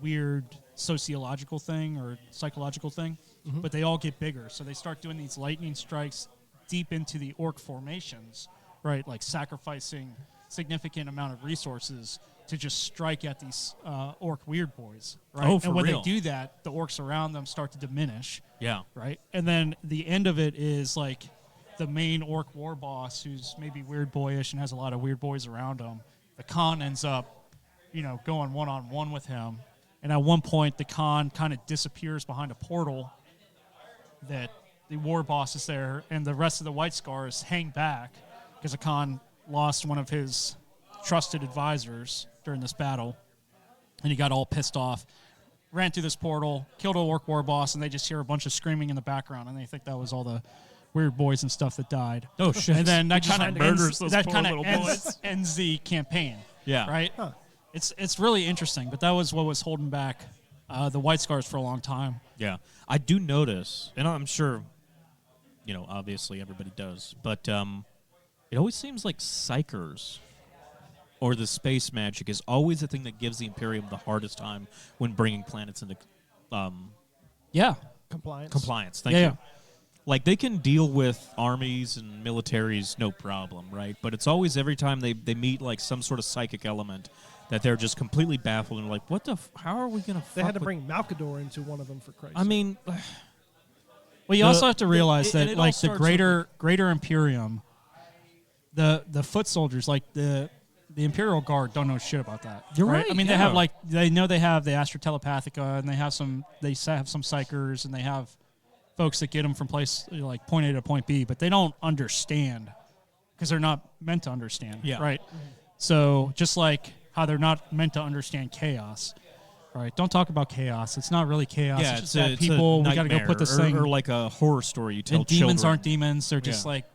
weird sociological thing or psychological thing. But they all get bigger, so they start doing these lightning strikes deep into the orc formations, right? Like sacrificing significant amount of resources to just strike at these orc weird boys, right? Oh, for and when real? they do that, the orcs around them start to diminish, Yeah. right? And then the end of it is like the main orc war boss, who's maybe weird boyish and has a lot of weird boys around him. The Khan ends up, going one-on-one with him. And at one point, the Khan kind of disappears behind a portal that the war boss is there, and the rest of the White Scars hang back because the Khan lost one of his trusted advisors during this battle, and he got all pissed off, ran through this portal, killed a orc war boss, and they just hear a bunch of screaming in the background, and they think that was all the weird boys and stuff that died. Oh shit! And then that He just kind of murders those that poor kind little of boys. ends the campaign. Yeah. Right. Huh. It's really interesting, but that was what was holding back the White Scars for a long time. Yeah, I do notice, and I'm sure, obviously everybody does, but it always seems like psychers or the space magic is always the thing that gives the Imperium the hardest time when bringing planets into Yeah. Compliance. compliance. Thank Yeah, you. yeah. Like, they can deal with armies and militaries, no problem, right? But it's always every time they meet, like, some sort of psychic element that they're just completely baffled and like, what the how are we going to They had to bring Malkador into one of them for Christ's I mean, Well, you The- also have to realize and that it all like the starts greater Imperium, the foot soldiers, like the Imperial Guard, don't know shit about that. You're right, I mean, they yeah. have they know they have the Astra Telepathica, and they have some psychers, and they have folks that get them from point A to point B, but they don't understand because they're not meant to understand. Yeah. Right. So just like how they're not meant to understand chaos. Right. Don't talk about chaos. It's not really chaos. yeah, it's it's just that a people. We got to go nightmare, put this or, thing. or like a horror story you tell And demons children. aren't demons. They're just Yeah. like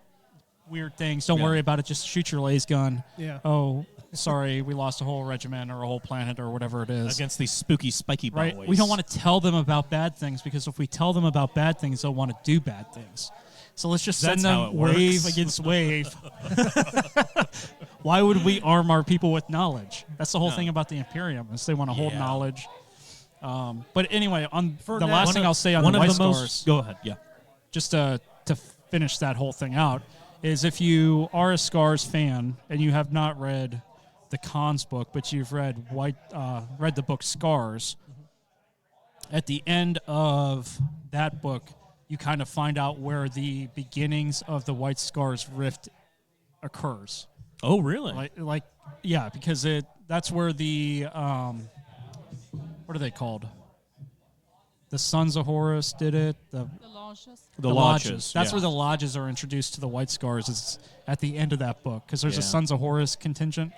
weird things. Don't Yeah. worry about it. Just shoot your laser gun. Yeah. Oh, sorry, we lost a whole regiment or a whole planet or whatever it is. against these spooky, spiky Right. boys. We don't want to tell them about bad things because if we tell them about bad things, they'll want to do bad things. So let's just send That's how them it works. wave against wave. Why would we arm our people with knowledge? That's the whole thing about the Imperium is they want to hold Yeah. knowledge. But anyway, on For the now- last One thing of- I'll say on one the of White the Scars, most. Go ahead. Yeah. just to finish that whole thing out, is if you are a Scars fan and you have not read the Khan's book, but you've read the book Scars, at the end of that book, you kind of find out where the beginnings of the White Scars rift occurs. Oh, really? Yeah, because that's where the what are they called? The Sons of Horus did it. The launches. the lodges. That's yeah. where the lodges are introduced to the White Scars. It's at the end of that book because there's a Yeah. Sons of Horus contingent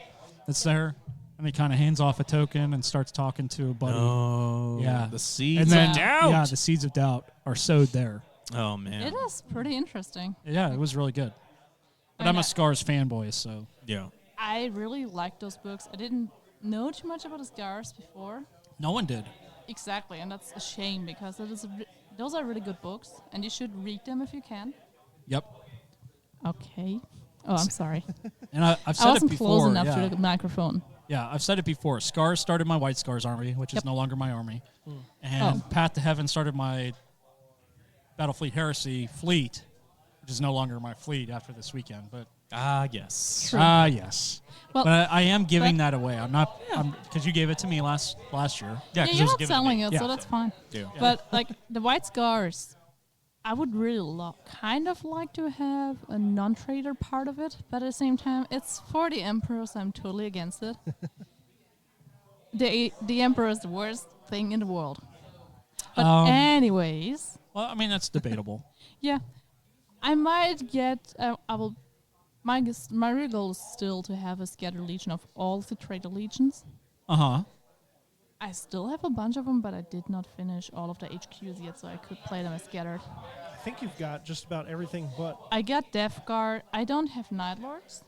that's there, and he kind of hands off a token and starts talking to a buddy. Oh, Yeah. The seeds and then of doubt. yeah, the seeds of doubt are sowed there. Oh man. It is pretty interesting. Yeah, it was really good. But I'm a Scars fanboy, so Yeah. I really like those books. I didn't know too much about the Scars before. no one did. Exactly, and that's a shame because those are really good books, and you should read them if you can. Yep. Okay. Oh, I'm sorry. And I've I said it wasn't before. close enough yeah. to the microphone. Yeah, I've said it before. Scars started my White Scars army, which is no longer my army. And Oh. Path to Heaven started my Battlefleet Heresy fleet, which is no longer my fleet after this weekend. But Yes. True. yes. Well, But I am giving but- that away. I'm not because you gave it to me last year. Yeah, Yeah, 'cause it you're was not given to selling me. it, Yeah. so that's fine. Yeah. But like the White Scars, I would really kind of like to have a non-trader part of it, but at the same time, it's for the Emperor, so I'm totally against it. The Emperor is the worst thing in the world. But anyways, Well, I mean that's debatable. yeah, I might get. I will. My real goal is still to have a scattered legion of all the trader legions. Uh-huh. I still have a bunch of them, but I did not finish all of the HQs yet, so I could play them as scattered. I think you've got just about everything but. I got Death Guard. I don't have Night Lords.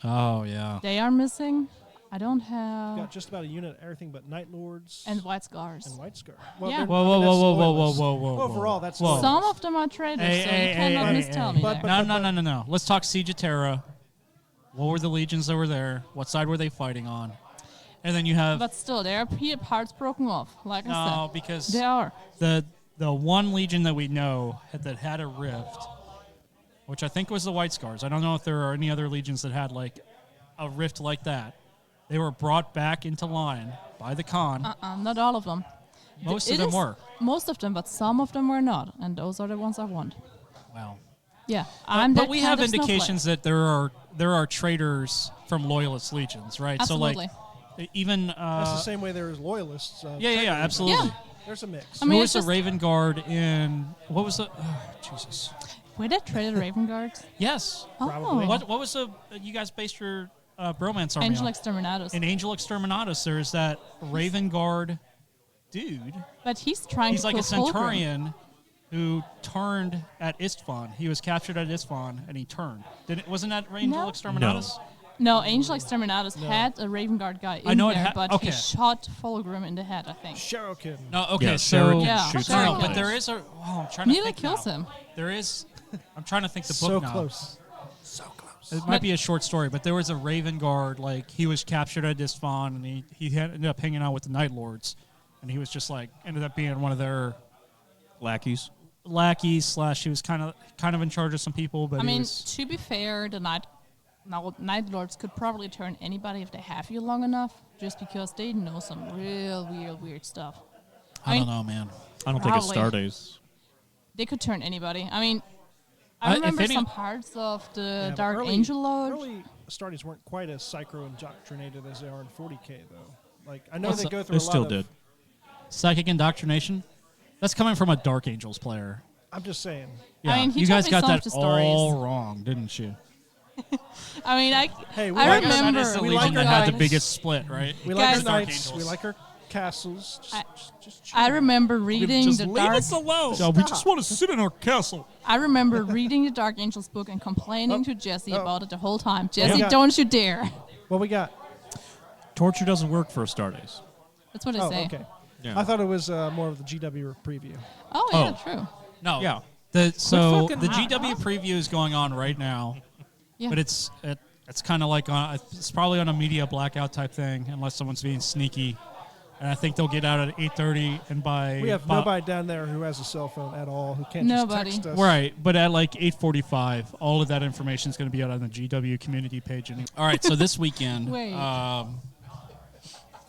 Oh yeah. They are missing. I don't You've have. got just about a unit of everything but Night Lords And White Scars. and White Scar. Yeah. they're- Whoa, I mean, whoa, that's whoa, whoa, whoa, loyalists. whoa, whoa, whoa. Overall, that's Whoa. loyalists. Some of them are traders, Hey, so hey, you cannot hey, mistell hey. me But- there. No. Let's talk Siege of Terra. What were the legions that were there? What side were they fighting on? And then you have But still, there are parts broken off, like I no, said. because They are. the one legion that we know that had a rift, which I think was the White Scars. I don't know if there are any other legions that had like a rift like that. They were brought back into line by the Khan. Not all of them. Most of It them is- were. Most of them, but some of them were not, and those are the ones I want. Wow. Yeah, I'm But that we kind have of snowflake. indications that there are traitors from loyalist legions, right? Absolutely. So like even That's the same way there is loyalists. yeah, absolutely. Yeah. There's a mix. I mean, Who it's was the just- Raven Guard in what was the Jesus? Were they traded Raven Guards? Yes. Probably. Oh. What was the you guys based your bromance army Angel on? Exterminatus. In Angel Exterminatus, there's that Raven Guard dude. But he's trying He's to like a pull Fulgrim. centurion who turned at Istvan. He was captured at Istvan and he turned. Wasn't that Angel No. Exterminatus? No, Angel Exterminatus had a Raven Guard guy in know it there, ha- but okay. he shot Fulgrim in the head, I think. Shuriken. No, okay, Yeah, so Shuriken Yeah, shoots No, no, Shuriken. but there is a. Oh, I'm trying to Nearly think kills now. him. There is. I'm trying to think the book So now. close. So close. It might be a short story, but there was a Raven Guard. Like he was captured at Istvan, and he ended up hanging out with the Night Lords, and he was just like ended up being one of their Lackeys. lackeys / he was kind of in charge of some people. But I he mean, was, to be fair, the Night Lords could probably turn anybody if they have you long enough, just because they know some real weird stuff. I don't know, man. I don't think it's Probably. Stardays. They could turn anybody. I mean, I- I if remember any- some parts of the Yeah, but Dark early- Angel Lodge. Early Astartes weren't quite as psycho-indoctrinated as they are in 40K, though. Like, I know Well, they so- go through They a lot still of... did. Psychic indoctrination. That's coming from a Dark Angels player. I'm just saying. Yeah, mean, he you told guys me got some that of the stories. all wrong, didn't you? I mean, Hey, we I like That remember. is the We legion like that our had the knights. biggest split, right? We like Guys- our Dark knights. We Angels. like our castles. Just chill. I remember reading Just the leave Dark. us alone. So we just want to sit in our castle. I remember reading the Dark Angels book and complaining to Jesse Oh. about it the whole time. Jesse, Yeah. don't you dare! What we got? Torture doesn't work for Stardays. That's what I Oh, say. okay. Yeah. I thought it was more of the GW preview. Oh yeah, true. No. Yeah. So fucking the hot. GW preview is going on right now, Yeah. but it's kind of like it's probably on a media blackout type thing, unless someone's being sneaky. And I think they'll get out at 8:30, and by We have by- nobody down there who has a cell phone at all who can't Nobody. just text us. Right, but at like 8:45, all of that information is going to be out on the GW community page. All right, so this weekend, Wait.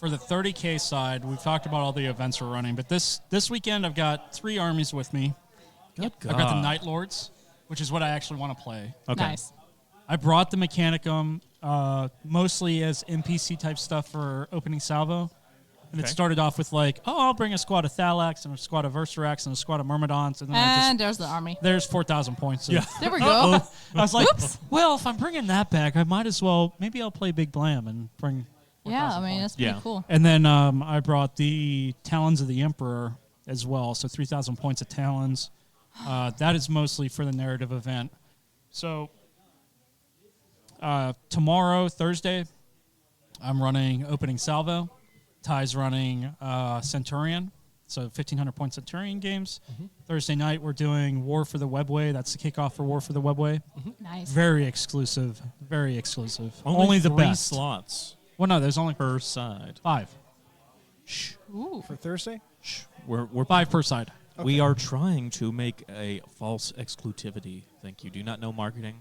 for the 30K side, we've talked about all the events we're running, but this weekend I've got 3 armies with me. Good I've got the Night Lords, which is what I actually want to play. Okay. Nice. I brought the Mechanicum mostly as NPC type stuff for opening salvo. And it Okay. started off with like, oh, I'll bring a squad of Thalax and a squad of Versarax and a squad of Myrmidons. And then And there's the army. there's 4,000 points. Yeah. There we go. I was like, Oops. well, if I'm bringing that back, I might as well, maybe I'll play Big Blam and bring 4,000 Yeah, I mean points. that's pretty Yeah. cool. And then I brought the Talons of the Emperor as well, so 3,000 points of Talons. That is mostly for the narrative event. So tomorrow, Thursday, I'm running opening salvo. Ty's running Centurion. So 1,500 point Centurion games. Thursday night, we're doing War for the Webway. That's the kickoff for War for the Webway. Nice. Very exclusive. Very exclusive. Only the 3 best. slots Well, no, there's only per side. 5. Ooh. For Thursday? We're 5 per side. We are trying to make a false exclusivity. Thank you. Do you not know marketing?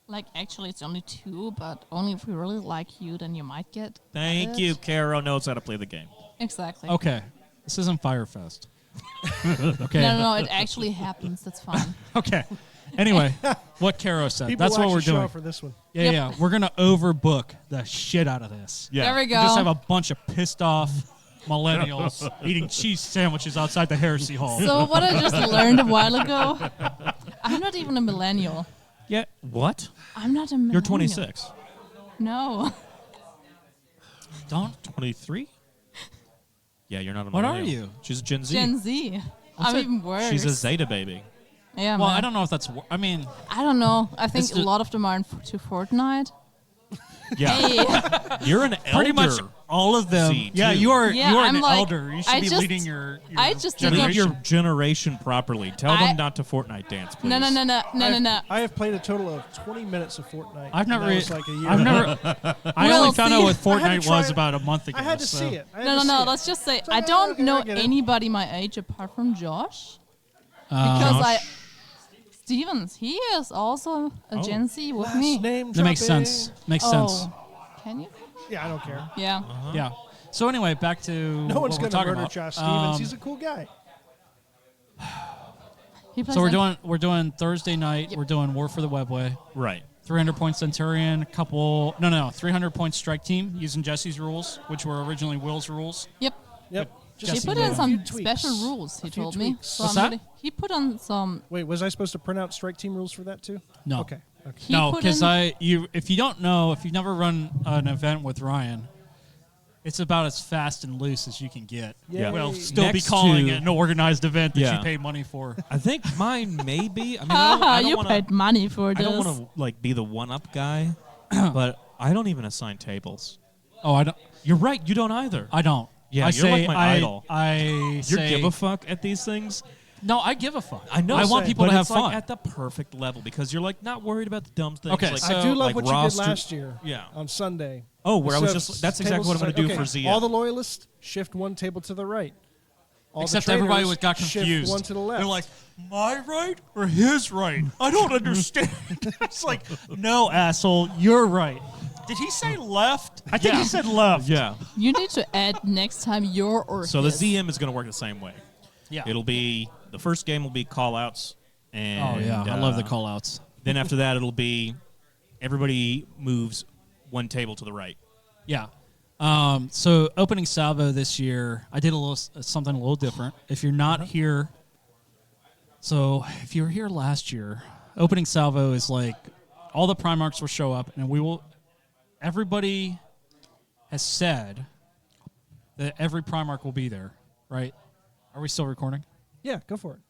Like, actually, it's only 2, but only if we really like you, then you might get Thank added. you. Caro knows how to play the game. Exactly. Okay. This isn't Firefest. Okay. No, it actually happens. That's fine. Okay. Anyway, what Caro said. People That's will what we're actually show doing. up for this one. Yeah, Yep. yeah. We're going to overbook the shit out of this. There we We go. just have a bunch of pissed off millennials eating cheese sandwiches outside the Heresy Hall. So what I just learned a while ago, I'm not even a millennial. Yeah. What? I'm not a millennial. You're 26. No. Don't. 23? Yeah, you're not a What are millennial. you? She's Gen Z. Gen Z. I'm even worse. She's a Zeta baby. Yeah, Well, man. I don't know if that's. I mean, I don't know. I think It's a just- lot of them are into Fortnite. Yeah. Hey. You're an elder. pretty much all of them. Z, Yeah, too. you are. Yeah, you are I'm an like- elder. You should I be just- leading your I just did Lead not- your generation properly. Tell I- them not to Fortnite dance, please. No. I have played a total of 20 minutes of Fortnite. I've and never. that was like a year I've ago. never. I Well, only found out see- what I had Fortnite to try was it. about a month ago. I had to so- see it. I had No. to see it. Let's just say So, I don't okay, know I get it. anybody my age apart from Josh. Because Josh? Stevens, he is also a Gen Z with Last me. name That makes dropping. sense. Makes sense. Can you? Yeah, I don't care. Yeah. Yeah. So anyway, back to No what one's we're going to talking murder about. Josh Stevens. He's a cool guy. He plays So like- we're doing Thursday night. Yep. We're doing War for the Webway. Right. 300 point Centurion, a couple. No, 300 point strike team using Jesse's rules, which were originally Will's rules. Yep. Yep. He Just put a in few some tweaks. special rules, he A few told me. tweaks. So What's I'm that? really- he put on some. Wait, was I supposed to print out strike team rules for that too? No. Okay. He No, put because in- if you don't know, if you've never run an event with Ryan, it's about as fast and loose as you can get. Yeah. Well, Yay. still be Next calling to- it an organized event that Yeah. you pay money for. I think mine may be. I mean, Haha, I don't you wanna, paid money for I this. don't want to like be the one-up guy, but I don't even assign tables. Oh, I don't. You're right. You don't either. I don't. Yeah, I you're say, like my I, idol. I You say, give a fuck at these things. no, I give a fuck. I know. I want people but to have it's fun. Like at the perfect level because you're like not worried about the dumb things. Okay, like, so- I do love like what you roster- did last year. Yeah. On Sunday. Oh, where I was So just. That's exactly tables what I'm going to do okay, for ZM. All the loyalists shift one table to the right. All the Except everybody traitors got shift confused. one to the left. They're like, my right or his right? I don't understand. It's like, no, asshole, you're right. Did he say left? I think he said left. Yeah. You need to add next time your or So the his. ZM is going to work the same way. Yeah. It'll be the first game will be call outs. And, Oh, yeah. I love the call outs. Then after that, it'll be everybody moves one table to the right. Yeah. So opening salvo this year, I did something a little different. If you're not here, so if you were here last year, opening salvo is like all the Primarchs will show up, and we will. Everybody has said that every Primarch will be there, right? Are we still recording? Yeah, go for it.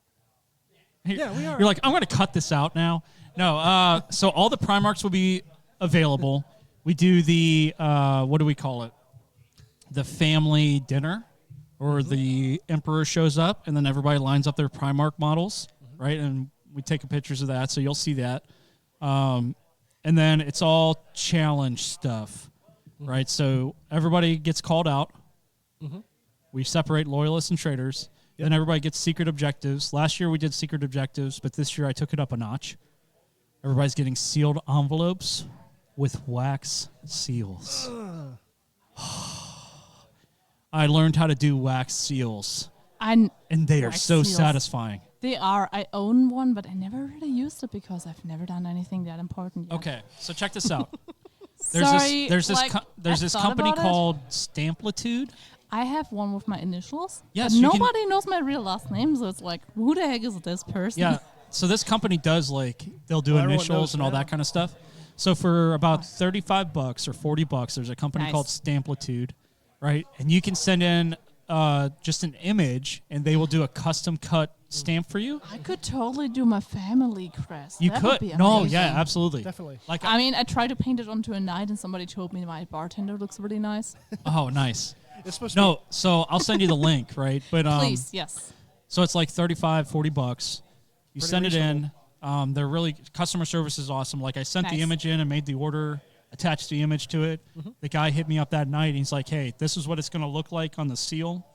Yeah, we are. You're like, I'm going to cut this out now. No, so all the Primarchs will be available. We do the, what do we call it? The family dinner, or the Emperor shows up, and then everybody lines up their Primarch models, right? And we take pictures of that, so you'll see that. And then it's all challenge stuff, right? So everybody gets called out. We separate loyalists and traitors. Then everybody gets secret objectives. Last year we did secret objectives, but this year I took it up a notch. Everybody's getting sealed envelopes with wax seals. I learned how to do wax seals, and they are Wax so seals. satisfying. They are. I own one, but I never really used it because I've never done anything that important yet. Okay, so check this out. Sorry, there's this like, there's I this thought company about it. called Stamplitude. I have one with my initials. Yes, but you can- nobody knows my real last name, so it's like, who the heck is this person? Yeah. So this company does they'll do Well, everyone initials knows and all now. that kind of stuff. So for about $35 or $40, there's a company Nice. called Stamplitude, right? And you can send in just an image, and they will do a custom cut stamp for you. I could totally do my family crest. You That could. Would be No, amazing. yeah, absolutely. Definitely. Like, I mean, I tried to paint it onto a night, and somebody told me my bartender looks really nice. oh, nice. It's supposed to No, so I'll send you the link, right? But Please, yes. so it's like $35-$40. You Pretty send reasonable. it in. They're really customer service is awesome. Like I sent the Nice. image in and made the order, attached the image to it. The guy hit me up that night. And he's like, "Hey, this is what it's going to look like on the seal.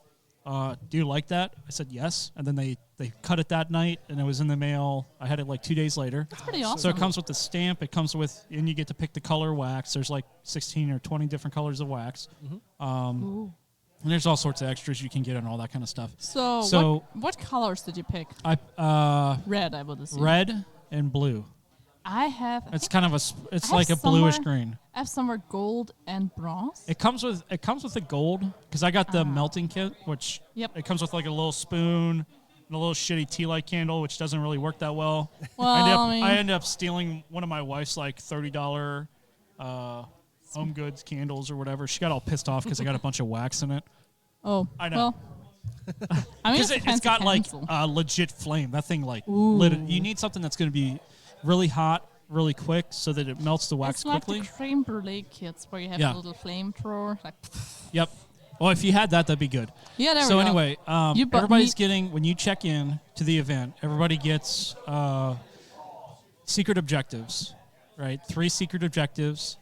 Do you like that?" I said yes. And then they cut it that night, and it was in the mail. I had it like 2 days later. That's pretty awesome. So it comes with the stamp. It comes with, and you get to pick the color wax. There's like 16 or 20 different colors of wax. Ooh. And there's all sorts of extras you can get and all that kind of stuff. So what colors did you pick? Red, I would assume. Red and blue. I have. It's kind of it's I have like a bluish somewhere- green. I have somewhere gold and bronze. It comes with the gold because I got the melting kit, which Yep. it comes with like a little spoon and a little shitty tea light candle, which doesn't really work that well. Well, I ended up stealing one of my wife's like $30 home goods candles or whatever. She got all pissed off because I got a bunch of wax in it. Oh, I know. Well, I mean, Because it's, a it's fancy got like pencil. a legit flame. That thing like lit it. You need something that's going to be really hot, really quick, so that it melts the wax It's like quickly. the creme brulee kits where you have Yeah. a little flamethrower. Like, Yep. Well, if you had that, that'd be good. yeah, there So we go. anyway, You bought everybody's me- getting, when you check in to the event, everybody gets secret objectives, right? 3 secret objectives.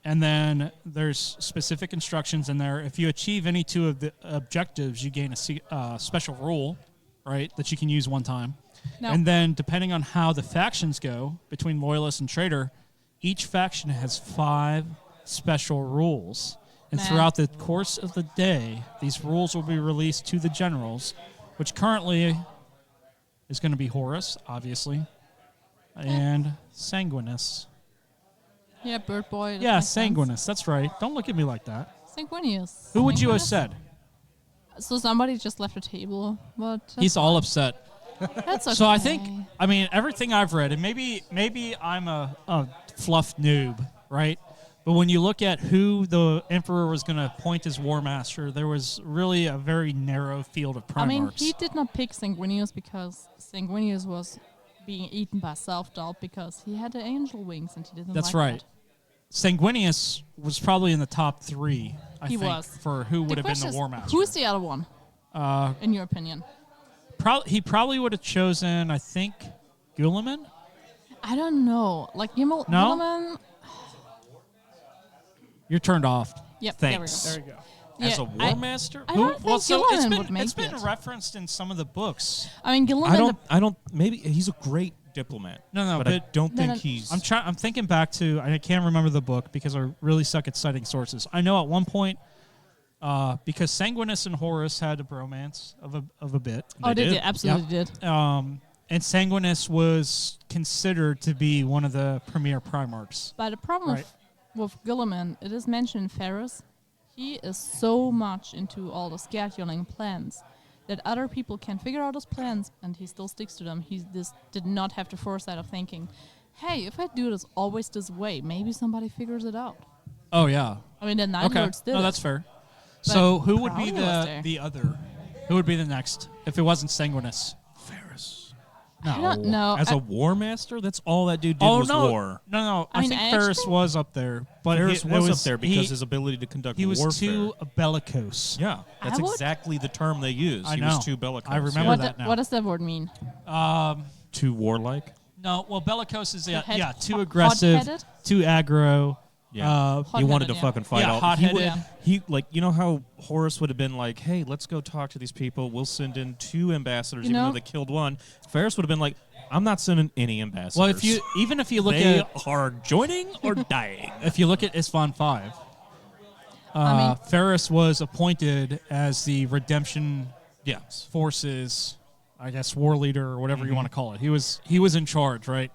And then there's specific instructions in there. If you achieve any 2 of the objectives, you gain a special rule, right, that you can use one time. No. And then depending on how the factions go between Loyalist and Traitor, each faction has 5 special rules. And Man. throughout the course of the day, these rules will be released to the generals, which currently is going to be Horus, obviously, and Sanguinus. Yeah, Bird Boy. that Yeah, makes sense. Sanguinus. That's right. Don't look at me like that. Sanguinius. Who would you have Sanguinius? said? So somebody just left a table, but that's He's all upset. That's okay. So I think, I mean, everything I've read, and maybe I'm a fluff noob, right? But when you look at who the Emperor was going to appoint as War Master, there was really a very narrow field of Primarchs. I mean, he did not pick Sanguinius because Sanguinius was being eaten by self-doubt because he had the angel wings and he didn't That's like right. Sanguinius was probably in the top 3, I He think, was. for who that. would have been question the is, War Master. Who's the other one, in your opinion? He probably would have chosen, I think, Guilliman. I don't know. Like, No? Gilliman? You're turned off. Yep, Thanks. There you go. As Yeah, a war master? I don't think Gilliman would make it's been it. referenced in some of the books. I mean, Gilliman. I don't. Maybe he's a great diplomat. No, but I but- don't No, think no. he's. I'm thinking back to, I can't remember the book because I really suck at citing sources. I know at one point, because Sanguinus and Horus had a bromance of a bit, Oh, They did did. it? Absolutely did. and Sanguinus was considered to be one of the premier Primarchs. But the problem Right. with Gilliman, it is mentioned in Ferris, he is so much into all the scheduling plans that other people can figure out his plans and he still sticks to them. He just did not have the foresight of thinking, hey, if I do this always this way, maybe somebody figures it out. Oh yeah. I mean, the Nine Okay. Lords did No, it. that's fair. So who would be Crowley was there. the other? Who would be the next if it wasn't Sanguinus? Ferris. I don't know. As I- a war master, that's all that dude did Oh was no, war. no! I mean, think I Ferris actually- was up there, but Ferris it was up there because he, his ability to conduct he was warfare. too bellicose. Yeah, that's I would- exactly the term they use. I He know. was too bellicose. I remember what, that now. what does that word mean? Too warlike. No, well, bellicose is Hot- too aggressive, hot-headed? too aggro. Yeah, he Hot-headed, wanted to yeah. fucking fight. Yeah, all. hot-headed. Yeah. He like you know how Horus would have been like, hey, let's go talk to these people. We'll send in 2 ambassadors, You even know- though they killed 1. Ferris would have been like, I'm not sending any ambassadors. Well, even if you look they at are joining or dying. if you look at Isfahan 5, I mean, Ferris was appointed as the Redemption Yes. Forces, I guess, war leader or whatever you want to call it. He was in charge, right?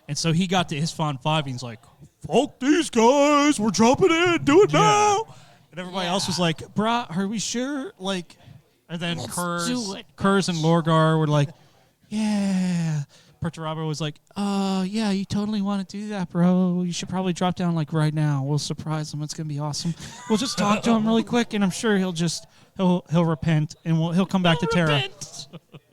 And so he got to Isfahan 5 and he's like, fuck these guys, we're jumping in, do it now. And everybody else was like, brah, are we sure? Like, and then do Kurz it, and Lorgar were like, yeah. Perturabo was like, yeah, you totally want to do that, bro. You should probably drop down like right now. We'll surprise him. It's going to be awesome. We'll just talk to him really quick and I'm sure he'll repent and he'll come back to Terra.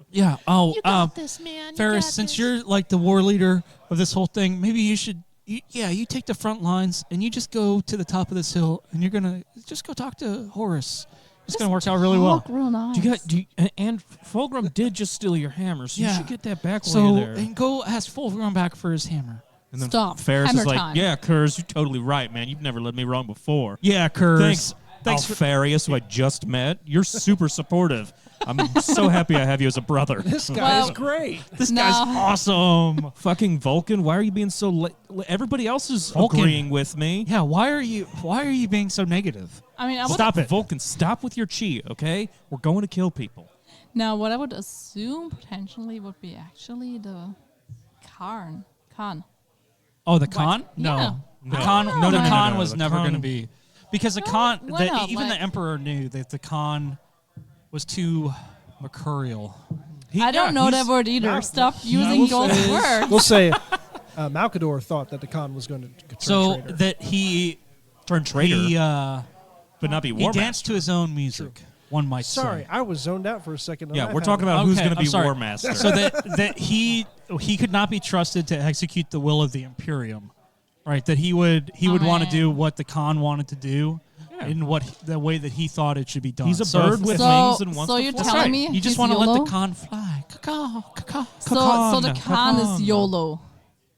Yeah. Oh, this, man. Ferris, since you're like the war leader of this whole thing, maybe you should you take the front lines and you just go to the top of this hill and you're gonna just go talk to Horus. It's gonna work out really well. Talk real nice. And Fulgrim did just steal your hammer, so you Yeah. should get that back while So you're there. and go ask Fulgrim back for his hammer. And then Stop. Ferris Hammer is like, time. yeah, Kurz, you're totally right, man. You've never led me wrong before. Yeah, Kurz. Thanks, Alfarius, who I just met. You're super supportive. I'm so happy I have you as a brother. This guy Well- is great. This No. guy's awesome. Fucking Vulcan, why are you being so... Everybody else is Vulcan. agreeing with me. Yeah, why are you being so negative? I mean, I would, Stop it. Vulcan, stop with your chi, okay? We're going to kill people. now what I would assume potentially would be actually the Khan. Oh, the Khan? Yeah. No. The No. Khan, No, the no, Khan no, was the never Khan- going to be. Because the Khan, why not? even Like- the Emperor knew that the Khan was too mercurial. I don't know that word either. Stop using those words. We'll say Malkador thought that the Khan was going to turn So traitor. that he Turn traitor, he but not be he War danced to his own music. One might Sorry, say. I was zoned out for a second. on Yeah, that we're talking happening. about who's Okay, going to I'm be sorry. War Master. So that he could not be trusted to execute the will of the Imperium, right? That he would want to man. do what the Khan wanted to do, Yeah. in the way that he thought it should be done. He's a So bird if- with So- wings and wants so to you're fly. telling Right. me You just he's want to let YOLO? the Khan fly. So the Khan is YOLO.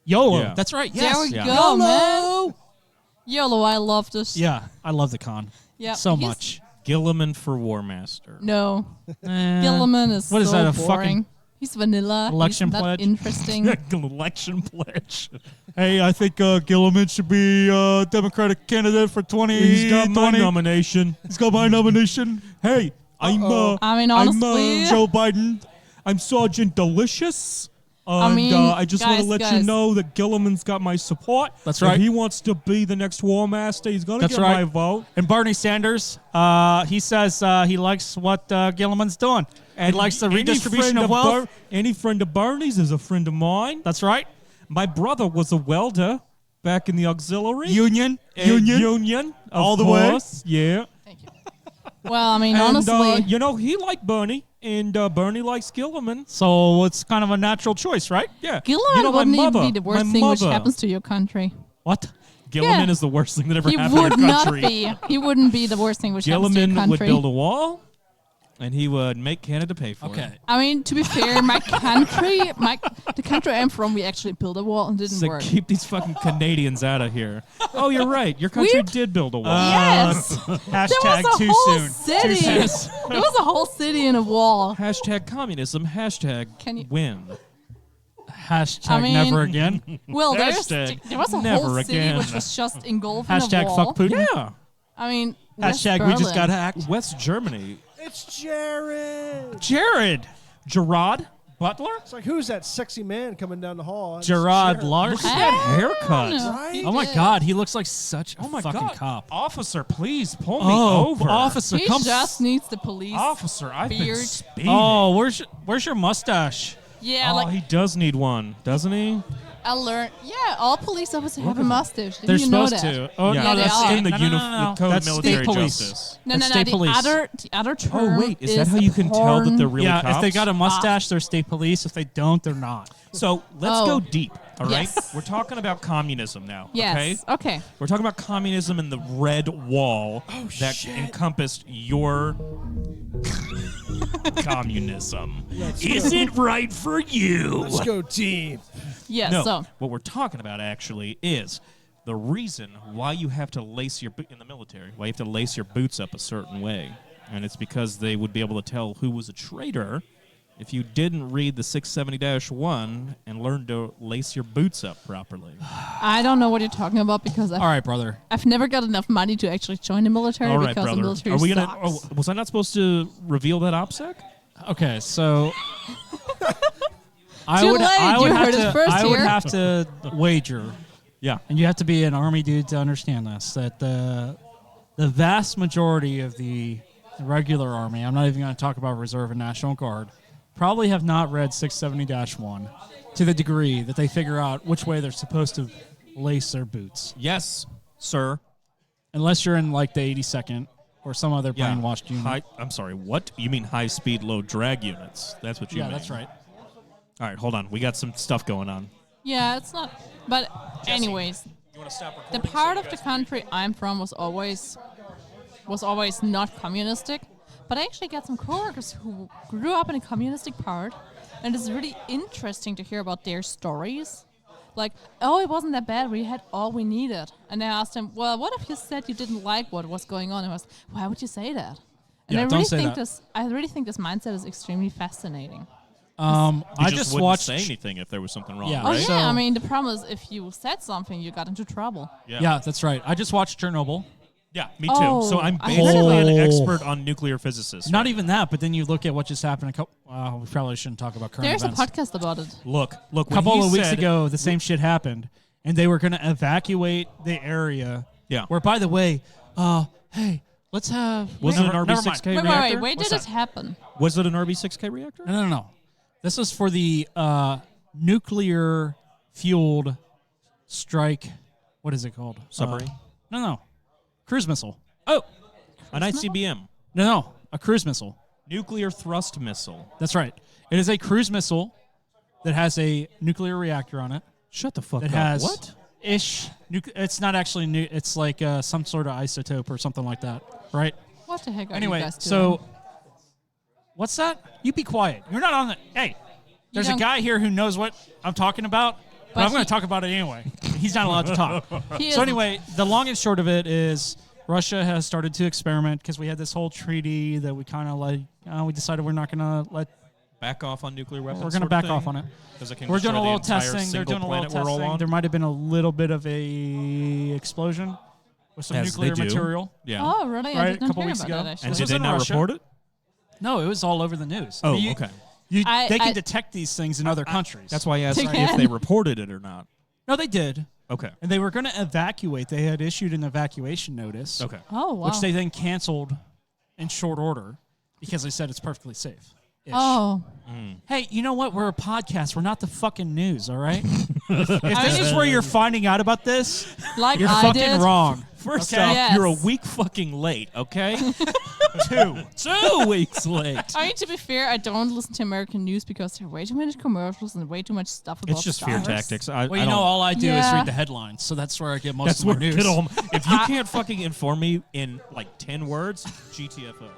YOLO. Yeah. That's right. There Yes. we Yeah. go, man. YOLO, I love this. Yeah, I love the Khan. Yeah, so he's- much. Gilliman for War Master. No, Eh, Gilliman is what is so that, a boring. fucking He's vanilla. election He's not pledge? interesting. Election pledge. Hey, I think Gilliman should be Democratic candidate for 2020. He's got my nomination. He's got my nomination. Hey, I'm I mean, honestly, Joe Biden. I'm Sergeant Delicious. I And mean, I just want to guys, let you guys. know that Gilliman's got my support. That's If right. he wants to be the next War Master, he's going to That's get right. my vote. And Bernie Sanders, he says he likes what Gilliman's doing. He likes the any redistribution friend of wealth. Any friend of Bernie's is a friend of mine. That's right. My brother was a welder back in the auxiliary. Union. Union. All of the way. course, yeah. Thank you. Well, I mean, And, honestly, he liked Bernie, and Bernie likes Gilliman. So it's kind of a natural choice, right? Yeah. Gilliman You know, my wouldn't even mother- be the worst my thing which mother- happens to your country. What? Gilliman Yeah. is the worst thing that ever He happened would to your not country. be. He wouldn't be the worst thing which happens to your Gilliman would country. build a wall, and he would make Canada pay for it. I mean, to be fair, the country I'm from, we actually built a wall and didn't It's like, work. keep these fucking Canadians out of here. Oh, you're right. Your country We- did build a wall. Yes, Hashtag there was a too whole soon. city. Too soon. There was a whole city in a wall. Hashtag communism. Hashtag Can you- win. Hashtag I mean- never again. Well, there Hashtag was a never whole city again. which was just engulfed in a Hashtag wall. fuck Putin. Yeah. I mean, West Hashtag we just Berlin. got hacked. West Germany. It's Jared. Jared. Gerard Butler? It's like, who's that sexy man coming down the hall? It's Gerard Jared. Larson. Look at that haircut. Right? Oh my Yes. God, he looks like such a Oh my fucking God. cop. Officer, please pull me Oh, over. officer, He come. just needs the police. Officer, I've been Beard. speeding. Oh, where's your mustache? Yeah, Oh, like he does need one, doesn't he? I learned. Yeah, all police officers have a mustache. Didn't They're you know supposed that? to. Oh yeah, Yeah, no, they that's are. in the, no, no, no, no. the Code That's of Military state police. Justice. No, That's no, no. state police. The other term. Oh, wait, is that how you can tell that porn. they're really Yeah, cops? if they got a mustache, they're state police. If they don't, they're not. So let's Oh. go deep, all right? Yes. We're talking about communism now, Yes. okay? Okay. We're talking about communism and the red wall that encompassed your communism. Is it right for you? Let's go team. Yeah. No, So what we're talking about actually is the reason why you have to lace your in the military, why you have to lace your boots up a certain way, and it's because they would be able to tell who was a traitor if you didn't read the 670-1 and learn to lace your boots up properly. I don't know what you're talking about because All right, brother. I've never got enough money to actually join the military All right, because the brother. military Are we gonna? sucks. Oh, was I not supposed to reveal that OPSEC? Okay, so I Too would late, I would you have heard it to first I would here. have to wager, Yeah. and you have to be an army dude to understand this. That the vast majority of the regular army, I'm not even going to talk about reserve and national guard, probably have not read 670-1 to the degree that they figure out which way they're supposed to lace their boots. Yes, sir. Unless you're in like the 82nd or some other Yeah. brainwashed unit. I'm sorry. What? You mean high-speed, low drag units? That's what you Yeah, mean. that's right. All right, hold on. We got some stuff going on. Yeah, it's not. But anyways, You want to stop the recording? part of the country I'm from was always not communistic. But I actually got some coworkers who grew up in a communistic part, and it's really interesting to hear about their stories. Like, oh, it wasn't that bad. We had all we needed. And I asked him, well, what if you said you didn't like what was going on? And I was, why would you say that? And Yeah, I don't really say think that. I really think this mindset is extremely fascinating. You I just just wouldn't watched. say anything if there was something wrong, Yeah. Oh right? yeah, So- I mean the problem is if you said something, you got into trouble. Yeah, that's right. I just watched Chernobyl. Yeah, me too. Oh, So I'm I heard basically about an it. expert on nuclear physicists. Not right? even that, but then you look at what just happened. We probably shouldn't talk about current There's a events. podcast about it. Look. A When couple he of weeks said- ago, the same shit happened, and they were going to evacuate the area. Yeah. Where, by the way, hey, let's have. Was it an Never mind. RB6K Wait, reactor? where did What's it that? happen? Was it an RB6K reactor? No. This is for the nuclear fueled strike. What is it called? Submarine? No. Cruise missile. Oh, an ICBM. No. A cruise missile. Nuclear thrust missile. That's right. It is a cruise missile that has a nuclear reactor on it. Shut the fuck It up. has What? it's not actually new. It's like some sort of isotope or something like that, right? What the heck are you Anyway, guys doing? so what's that? You be quiet. You're not on the. Hey, there's a don't- guy here who knows what I'm talking about, but But I'm going he- to talk about it anyway. He's not allowed to talk. He So isn't. anyway, the long and short of it is Russia has started to experiment because we had this whole treaty that we kind of like. We decided we're not going to let. Back off on nuclear weapons. We're going to back off on it. We're doing a little testing. They're doing a little testing. There might have been a little bit of a explosion with some As they nuclear do. material. Yeah. Oh, really? I Right, a didn't couple hear weeks about ago. that actually. And This did was they in not Russia. report it? No, it was all over the news. Oh, You- okay. they can I- detect these things in other countries. That's why I asked They if can. they reported it or not. No, they did. Okay. And they were going to evacuate. They had issued an evacuation notice, Okay. Oh, wow. which they then canceled in short order because they said it's perfectly safe. Oh. Hey, you know what? We're a podcast. We're not the fucking news, all right? if this is where you're finding out about this, Like you're I fucking did. wrong. First Okay. off, Yes. you're a week fucking late, okay? 2 weeks late. I mean, to be fair, I don't listen to American news because there are way too many commercials and way too much stuff about It's just fear stars. tactics. Well, you know, all I do is Yeah. read the headlines, so that's where I get most That's of my where news. get home. If you can't fucking inform me in like 10 words, GTFO.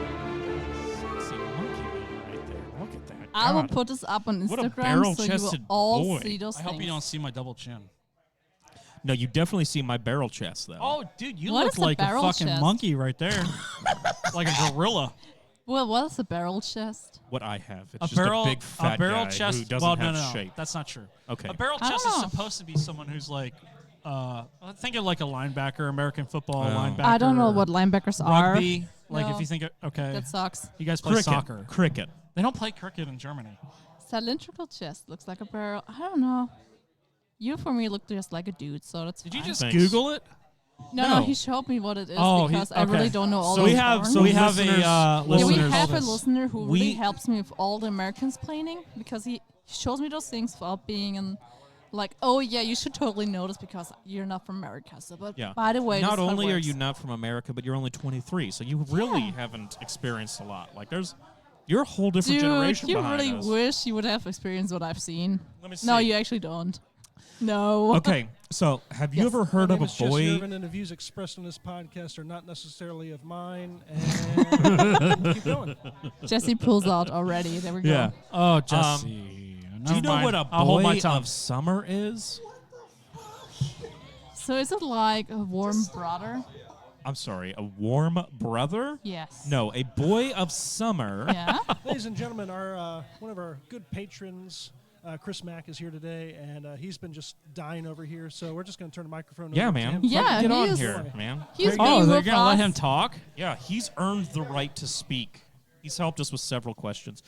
Sexy monkey man right there. Look at that. I will God. put this up on What a Instagram so you will barrel-chested all boy. see those I hope things. you don't see my double chin. No, you definitely see my barrel chest though. Oh, dude, you What look is a like a barrel fucking chest? monkey right there. Like a gorilla. Well, what is a barrel chest? What I have, it's A just barrel, a big fat barrel guy chest. who doesn't well, have no, shape. that's not true. Okay. A barrel I chest don't is know. supposed to be someone who's like, think of like a linebacker, American football Oh. linebacker. I don't know what linebackers are. rugby. Like No. if you think, okay, That sucks. you guys play Cricket. soccer. Cricket. They don't play cricket in Germany. Cylindrical chest looks like a barrel. I don't know. You for me look just like a dude, so that's Did you fine. just Thanks. Google it? No, No. he showed me what it is Oh, because I okay. really don't know all So those we have- terms. so we have listeners- a Yeah, we listeners. have a This. listener who We- really helps me with all the Americans planning because he shows me those things without being in, like, oh yeah, you should totally know this because you're not from America. So, but Yeah. by the way, not this is how it only are works. you not from America, but you're only 23, so you really Yeah. haven't experienced a lot. Like you're a whole different Dude, generation you behind really us. wish you would have experienced what I've seen. Let me No, see. you actually don't. No. Okay, so have you Yes. ever heard My of name a is Jesse boy? Irvin, and the views expressed on this podcast are not necessarily of mine. And keep going. Jesse pulls out already. There we go. Yeah. Oh, Jesse. Do you know what a I'll hold my boy tongue. of summer is? So is it like a warm brother? I'm sorry, a warm brother? Yes. No, a boy of summer. Yeah. Ladies and gentlemen, our one of our good patrons, Chris Mack, is here today, and he's been just dying over here. So we're just going to turn the microphone Yeah, over man. to him. Yeah, Fucking get he on is- here, man. He's Oh, being they're with gonna let us. him talk. Yeah, he's earned the right to speak. He's helped us with several questions.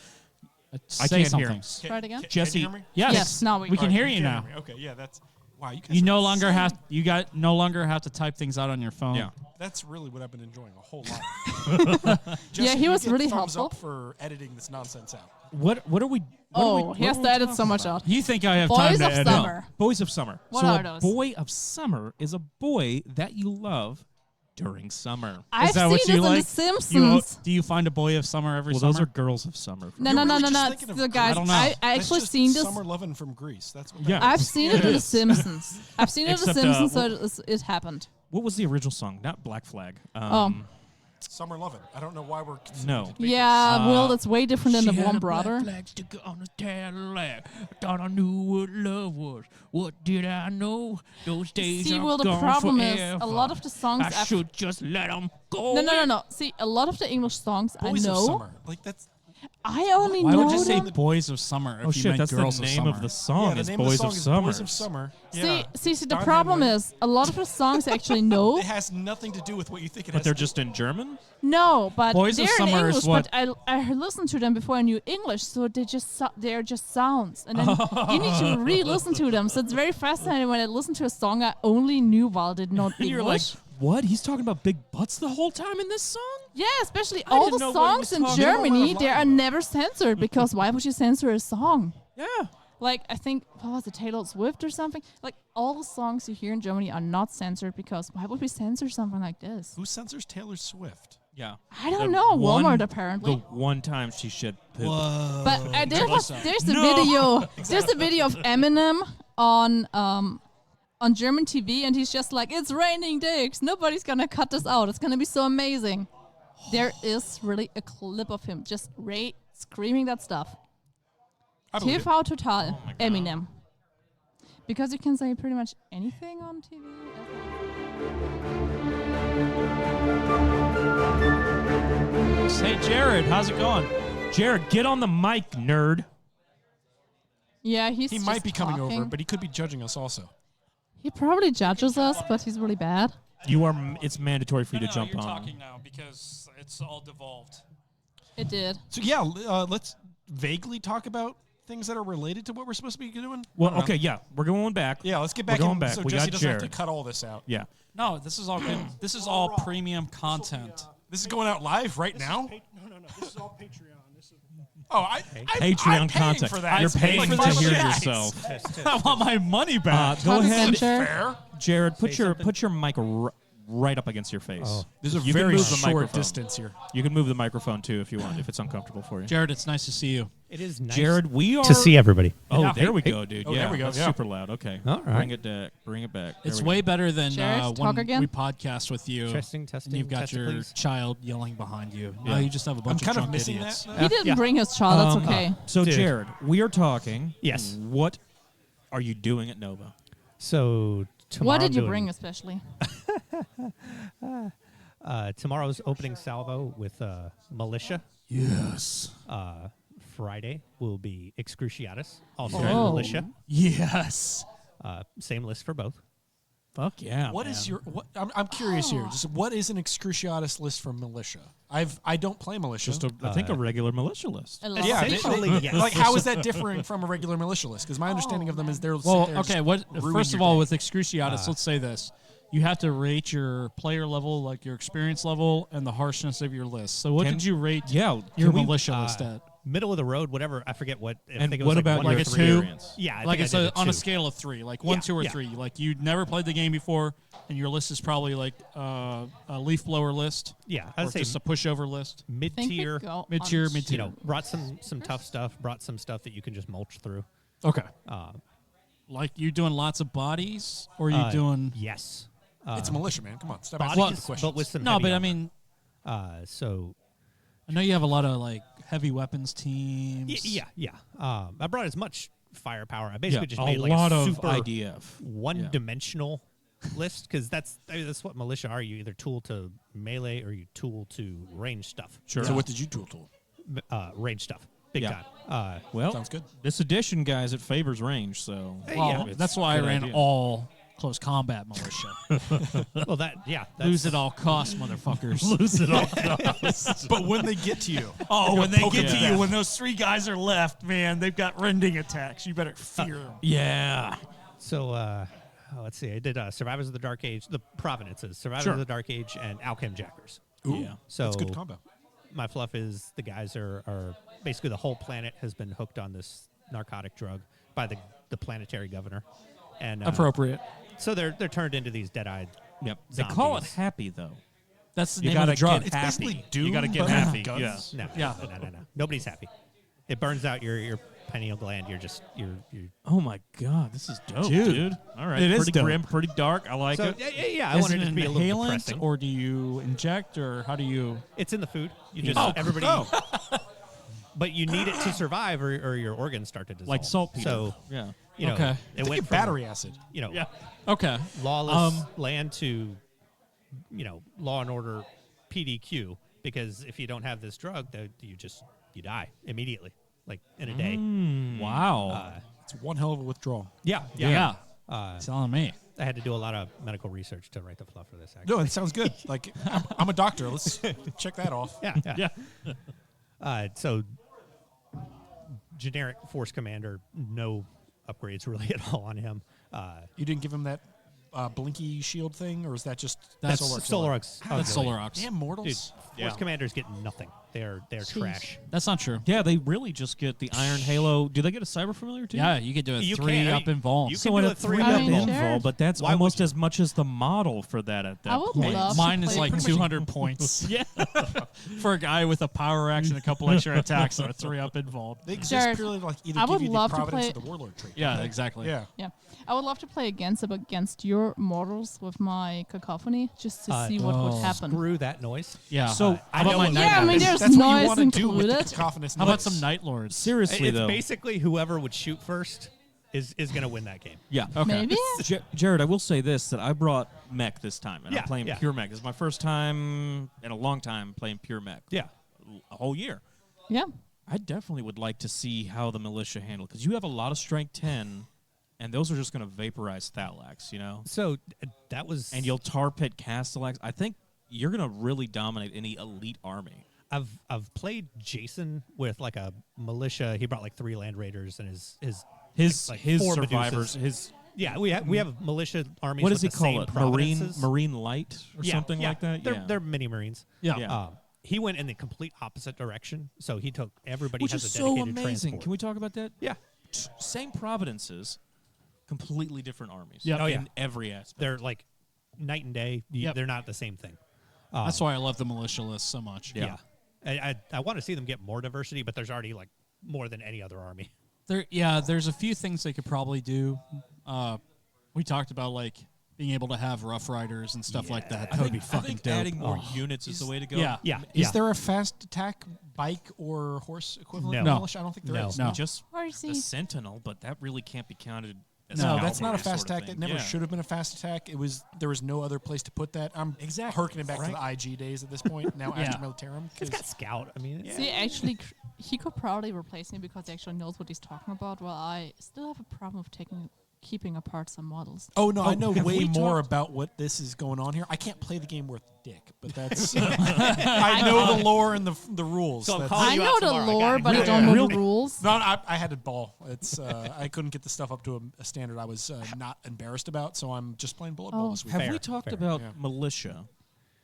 I Say can't hear something. him. Try it again. Jesse, Can you hear me? Yes. Yes, now we can can. hear you now. Okay, yeah, that's Wow, you guys You are no longer insane. no longer have to type things out on your phone. Yeah. That's really what I've been enjoying a whole lot. Yeah, he was really thumbs helpful. up for editing this nonsense out. What are we? He has to edit so much out. You think I have time Boys to of edit? Summer. Boys of Summer. What so are a those? boy of summer is a boy that you love during summer. I've Is that seen what this you in like? The Simpsons. Do you find a boy of summer every Well, summer? those are girls of summer. No. You're really just It's thinking of the guys. I don't know. I That's actually just seen this. Summer Lovin' from Greece. That's what Yeah. that I've is. seen it in The Simpsons. I've seen it in The Except, Simpsons, so it happened. What was the original song? Not Black Flag. Summer Lovin'. I don't know why we're No. debating Yeah, well, that's way different than the one brother. Flag sticker on the Cadillac. Thought I knew what love was. What did I know? Those days See, are well, the gone problem forever. is a lot of the songs. I should just let them go. No. See, a lot of the English songs Boys I of know. Summer. Like that's I only Why know would you say them. boys of summer if Oh you shit, meant that's girls the of name summer? of the song. the is name Boys of the song of is Summer. Boys of Summer. Yeah. See, the Don problem Henley. is a lot of the songs I actually know. It has nothing to do with what you think it But has. they're to just in German? No, but Boys of they're in Summer is English. what- But I listened to them before I knew English, so they're just sounds, and then you need to re-listen to them. So it's very fascinating when I listen to a song I only knew while I did not And English. you're like, what? He's talking about big butts the whole time in this song? Yeah, especially all the didn't know what he was songs in talking about. Germany, They they were are never censored because why would you censor a song? Yeah. Like, I think, what was it, Taylor Swift or something? Like, all the songs you hear in Germany are not censored because why would we censor something like this? Who censors Taylor Swift? Yeah. I don't The know. one- Walmart, The apparently. one time she shit poop. But there's a video. There's a video of Eminem on German TV, and he's just like, "It's raining dicks. Nobody's gonna cut this out. It's gonna be so amazing." There is really a clip of him just screaming that stuff. I believe it. TV Total, Eminem. Because you can say pretty much anything on TV. Hey, Jared, how's it going? Jared, get on the mic, nerd. Yeah, he's He just might be coming talking. over, but he could be judging us also. He probably judges us, but he's really bad. You are. It's mandatory for you to jump you're on. talking now because it's all devolved. It did. So yeah, let's vaguely talk about things that are related to what we're supposed to be doing. Well, okay, yeah, we're going back. Yeah, let's get back We're going in back. so We Jesse got doesn't have Jared. to cut all this out. Yeah. No, this is all good. This is all premium content. This is going out live right now? No. This is all Patreon. This is Oh, Patreon I'm paying content. for that. You're It's paying like to $500. hear yourself. I want my money back. Go Talk ahead, adventure. Fair. Jared. Put your mic right up against your face. There's a You can very move the short microphone. distance here. You can move the microphone too if you want, if it's uncomfortable for you. Jared, it's nice to see you. It is nice Jared, we are to see everybody. Oh, Yeah. there we Hey. go, dude. Oh, yeah, there we go, That's yeah. super loud. Okay, All right. bring it back. Bring it back. There It's we way go. better than Jared, when talk again? we podcast with you. Testing, testing, And you've got testing, your please. child yelling behind you. Yeah. Now you just have a bunch I'm kind of drunk missing idiots. that. He didn't bring his child. That's okay. So, Dude. Jared, we are talking. Yes. What are you doing at Nova? So tomorrow What did I'm you doing- bring, especially? Tomorrow's opening salvo with Militia. Yes. Friday will be Excruciatus, also Oh. Militia. Yes. Same list for both. Fuck yeah. What is your? What, I'm curious here. Just what is an excruciatus list for militia? I don't play militia. Just I think a regular militia list. A lot. yeah, Essentially, yes. like how is that different from a regular militia list? Because my understanding of them is they're Well, sitting there okay. just What? ruining First of your all, day. with Excruciatus, let's say this: you have to rate your player level, like your experience level, and the harshness of your list. So, what Can- did you rate Yeah. your can we- militia list at? Middle of the road, whatever. I forget what. I And think it what was about one like or a three. two? experience? Yeah, I Like think it's I did on a two. scale of 3, like 1, Yeah, 2, or yeah. 3. Like you never played the game before, and your list is probably like a leaf blower list, Yeah, or I'd say just a pushover list. I think we mid-tier. go Mid-tier, on mid-tier. You know, brought some tough stuff. Brought some stuff that you can just mulch through. Okay. Uh, Like you doing lots of bodies, or you doing? Yes. it's militia, man. Come on, stop Bodies, asking the questions. but with some No, heavy but I armor. mean, So I know you have a lot of like heavy weapons teams. yeah. I brought as much firepower. I basically just a made like lot a of super IDF. one-dimensional list because that's what militia are. You either tool to melee or you tool to range stuff. Sure. So what did you tool? Range stuff, big Yeah. time. Well, Sounds good. This edition, guys, it favors range, so Well, it's that's why I a good ran idea. all close combat militia. Well, that's Lose at all costs, motherfuckers. Lose it all. But when they get to you, Oh, when they get to Yeah. you, when those 3 guys are left, man, they've got rending attacks. You better fear them. Yeah. so. let's see. I did Survivors of the Dark Age, the Provenances, Survivors Sure. of the Dark Age, and Alchem Jackers. Ooh, Yeah. So that's good combo. my fluff is the guys are basically the whole planet has been hooked on this narcotic drug by the planetary governor, and Appropriate. so they're turned into these dead-eyed. Yep. They call it Zombies. happy though. That's the You name of gotta the drug. get It's happy. basically Doom, You gotta get but with happy. guns. Yeah. No, Yeah. no. Nobody's happy. It burns out your pineal gland. You're Oh my god, this is dope, Dude. dude. All right, It is pretty dope. grim, pretty dark. I like so it. yeah. I Is wanted it it to an be a little inhalant, depressing. or do you inject, or how do you? It's in the food. You just Oh, everybody. But you need it to survive, or your organs start to dissolve. Like saltpeter. So Yeah. you know, Okay. it Think went of from, battery acid. You know, Yeah. Okay. lawless land to, Law and Order PDQ. Because if you don't have this drug, you die immediately, like in a day. Wow. It's one hell of a withdrawal. Yeah. Telling me. I had to do a lot of medical research to write the fluff for this. Actually. No, it sounds good. Like I'm a doctor. Let's check that off. Yeah. So, generic Force Commander, no upgrades really at all on him. You didn't give him that blinky shield thing, or is that just That's Solar Ox. That's Solar Ox. Damn Dude, mortals. Force Commanders get nothing. They're trash. That's not true. Yeah, they really just get the Iron Halo. Do they get a Cyber Familiar too? Yeah, you could do a You 3 can. up involved. You So can at do a a 3 3 I up mean, sure. invul, but that's Why would almost you? as much as the model for that at that I would point. love Mine to is play like 200 points. Yeah. For a guy with a power action, a couple extra attacks, or a 3 up involved. They exist Jared, purely like either I give would you the love to Providence play- or the Warlord trait. Yeah, exactly. Yeah. Yeah, I would love to play against your models with my cacophony, just to see what would happen. Screw that noise. Yeah. So, how about my what- Night Yeah, I mean, Lords? there's That's what you noise want to do with the included. cacophonous How about noise. some Night Lords? Seriously It's though. basically whoever would shoot first is going to win that game. Yeah. Okay. Maybe. Jared, I will say this, that I brought mech this time, and Yeah, I'm playing yeah. pure mech. This is my first time in a long time playing pure mech. Yeah. A whole year. Yeah. I definitely would like to see how the militia handle, because you have a lot of strength 10, and those are just going to vaporize Thalax, So that was. And you'll tar pit Castellax. I think you're going to really dominate any elite army. I've played Jason with like a militia. He brought like 3 Land Raiders and His like his 4 survivors, Medusas. his Yeah, we have militia armies. what does he with the call same it? provinces. Marine light or something like that. They're mini Marines. Yeah. Yeah. He went in the complete opposite direction. So he took everybody Which has is a so dedicated amazing. transport. Can we talk about that? Yeah, Same provinces, completely different armies. Yep. Oh, yeah. In every aspect. they're like night and day. Yep. They're not the same thing. That's why I love the militia list so much. Yeah, I want to see them get more diversity, but there's already like more than any other army. There's a few things they could probably do. We talked about like being able to have Rough Riders and stuff like that. That would be I fucking think dope. adding more units is the way to go. Yeah. Yeah, Is there a fast attack bike or horse equivalent of No. militia? I don't think there No. is. No. Just Where is the he? Sentinel, but that really can't be counted as No, a that's not a cavalry fast sort of attack. thing. That never Yeah. should have been a fast attack. There was no other place to put that. I'm harkening back to the IG days at this point. Now Yeah. Astra Militarum. It's got Scout. I mean, See, actually, he could probably replace me because he actually knows what he's talking about. Well, I still have a problem with keeping apart some models. Oh no, I know have way we more talked- about what this is going on here. I can't play the game worth dick, but that's I know the lore and the rules. So I'm That's- calling I you know out the tomorrow. I got lore, it. but I Yeah. don't know Real- the rules. No, I had a ball. It's I couldn't get the stuff up to a standard I was not embarrassed about, so I'm just playing bullet ball Oh. this week. Have Fair, we talked fair. about Yeah. militia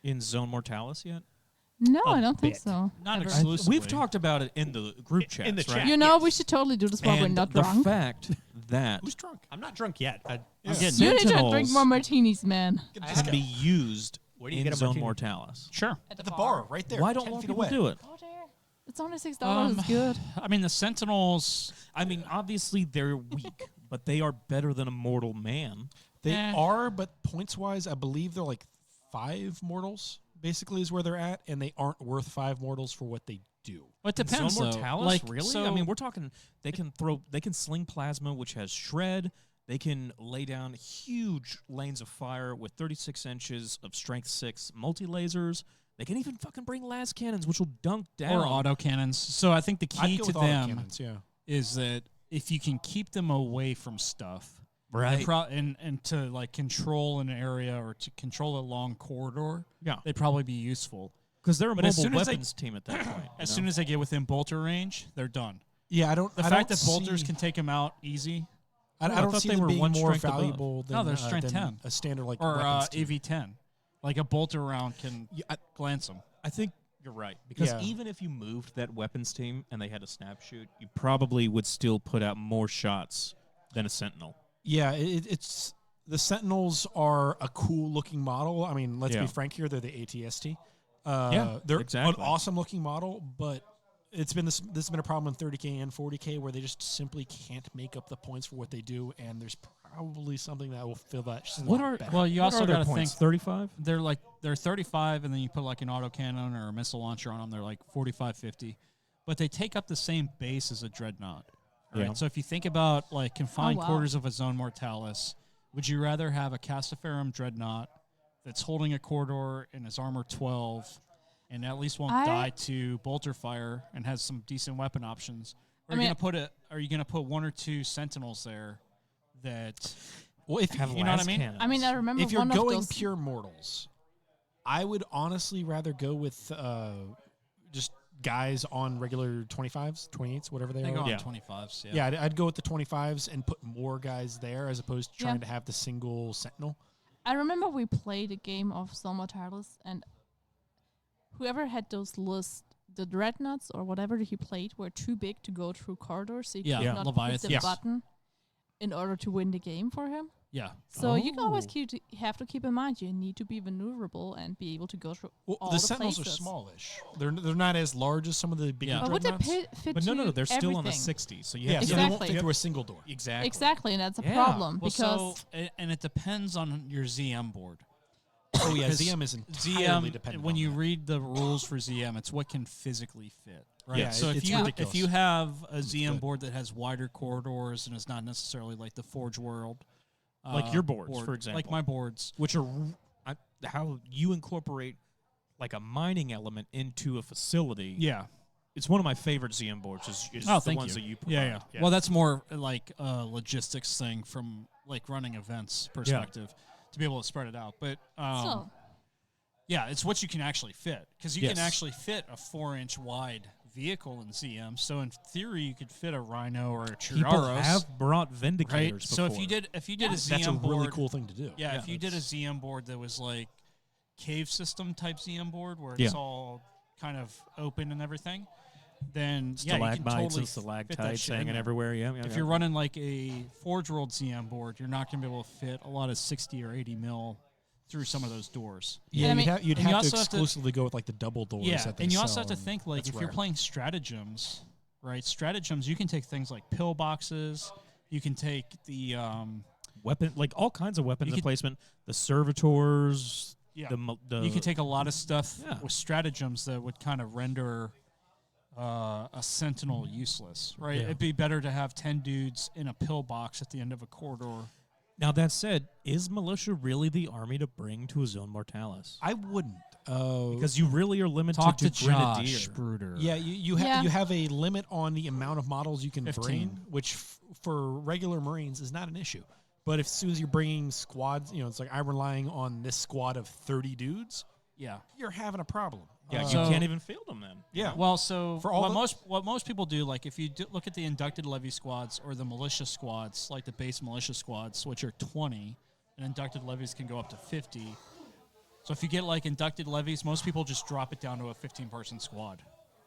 in Zone Mortalis yet? No, A I don't think bit. so. Not Ever. exclusively. We've talked about it in the group chats, in the right? chat. You know, Yes. we should totally do this while we're And not the drunk. fact that Who's drunk? I'm not drunk yet. getting You need to drink Sentinels more martinis, man. can be used Where do you in get a Zone martini? Mortalis. Sure. At the bar, right there. Why don't 10 more feet people away. do it? Go there. It's only $6. It's good. I mean, the Sentinels. I mean, obviously they're weak, but they are better than a mortal man. They Eh. are, but points wise, I believe they're like 5 mortals. Basically, is where they're at, and they aren't worth 5 mortals for what they do. Well, it depends, Zone though. Mortalis, Like, really? so- I mean, we're talking. They can sling plasma, which has shred. They can lay down huge lanes of fire with 36 inches of strength 6 multi lasers. They can even fucking bring las cannons, which will dunk down. or autocannons. So I think the I'd key go to with them autocannons, yeah. is that if you can keep them away from stuff, Right. and to like control an area or to control a long corridor, Yeah. they'd probably be useful. Because they're a But as mobile soon as they- weapons team at that point. As soon as they get within bolter range, they're done. Yeah, I don't. The I fact don't that bolters see- can take them out easy. I I don't thought see they them were being one more strength above. valuable than, No, they're strength than 10. a standard like or weapons team. AV10. Like a bolter round can glance them. I think you're right because Yeah. even if you moved that weapons team and they had a snap shoot, you probably would still put out more shots than a sentinel. Yeah, it's the Sentinels are a cool looking model. I mean, let's Yeah. be frank here; they're the ATST. They're exactly. an awesome looking model, but it's been this has been a problem in 30K and 40K where they just simply can't make up the points for what they do, and there's probably something that will fill that slot better. Well, you also got to think 35. they're 35, and then you put like an autocannon or a missile launcher on them. They're like 45, 50, but they take up the same base as a dreadnought. Right. Yeah. So if you think about like confined wow. quarters of a zone mortalis, would you rather have a Castaferum dreadnought that's holding a corridor and is armor 12 and at least won't die to bolter fire and has some decent weapon options? Or are you gonna put one or two sentinels there that Well, if Have you know what I las mean? cannons. I mean, I remember if you're one of going those. pure mortals, I would honestly rather go with just guys on regular 25s, 28s, whatever they They go are. on Yeah. 25s. Yeah, I'd go with the 25s and put more guys there as opposed to trying to have the single sentinel. I remember we played a game of Zone Mortalis, and whoever had those lists, the dreadnoughts or whatever he played, were too big to go through corridors, so you Yeah. could Yeah. not Leviathan. hit the Yes. button in order to win the game for him. Yeah. So you can always Oh. have to keep in mind you need to be maneuverable and be able to go through Well, all the the sentinels places. are smallish. They're not as large as some of the bigger Yeah. But would they dreadnoughts. fit But no, to they're still on the everything? 60, so you Yeah, have so to they won't Exactly. fit through a single door. exactly. Exactly, and that's a Yeah. problem Well, because and it depends on your ZM board. Oh yeah, Because ZM is entirely ZM, dependent. when on you that. read the rules for ZM, it's what can physically fit. Right. Yeah, So it's if ridiculous. you have a It's ZM good. board that has wider corridors and is not necessarily like the Forge World, Like your boards, board, for example. like my boards. Which are how you incorporate like a mining element into a facility. Yeah. It's one of my favorite ZM boards. Is Oh, the thank ones you. that you provide. Yeah. Well, that's more like a logistics thing from like running events perspective to be able to spread it out. But still, yeah, it's what you can actually fit because you Yes. can actually fit a 4-inch wide vehicle in ZM. So in theory, you could fit a Rhino or a People Chiraros. have brought Right. Vindicators So before. if you did a ZM that's a board, really cool thing to do. Yeah, Yeah, if you did a that's- ZM board that was like cave system type ZM board where it's Yeah. all kind of open and everything, then yeah, you can Stalagmites totally and fit that stalactites shit in hanging there. everywhere. Yeah. If you're running like a Forge World ZM board, you're not going to be able to fit a lot of 60 or 80 mil through some of those doors. Yeah, I mean- you'd and you have to also have to- exclusively go with like the double doors. Yeah, that they and you also sell, have to and think like that's if you're rare. playing stratagems, right? Stratagems, you can take things like pillboxes. You can take the weapon, like all kinds of weapons You in could- placement. The servitors. Yeah. The you can take a lot of stuff Yeah. with stratagems that would kind of render a sentinel useless, right? Yeah. It'd be better to have 10 dudes in a pillbox at the end of a corridor. Now that said, is militia really the army to bring to a zone mortalis? I wouldn't. Because you really are limited Talk to to grenadier. Josh Bruder. Yeah, you Yeah. have a limit on the amount of models you can 15. bring, which for regular Marines is not an issue. But if as soon as you're bringing squads, it's like I'm relying on this squad of 30 dudes, Yeah. you're having a problem. Yeah, So- you can't even field them then. Yeah. Well, so For all what most people do, like if you look at the inducted levy squads or the militia squads, like the base militia squads, which are 20, and inducted levies can go up to 50. So if you get like inducted levies, most people just drop it down to a 15-person squad.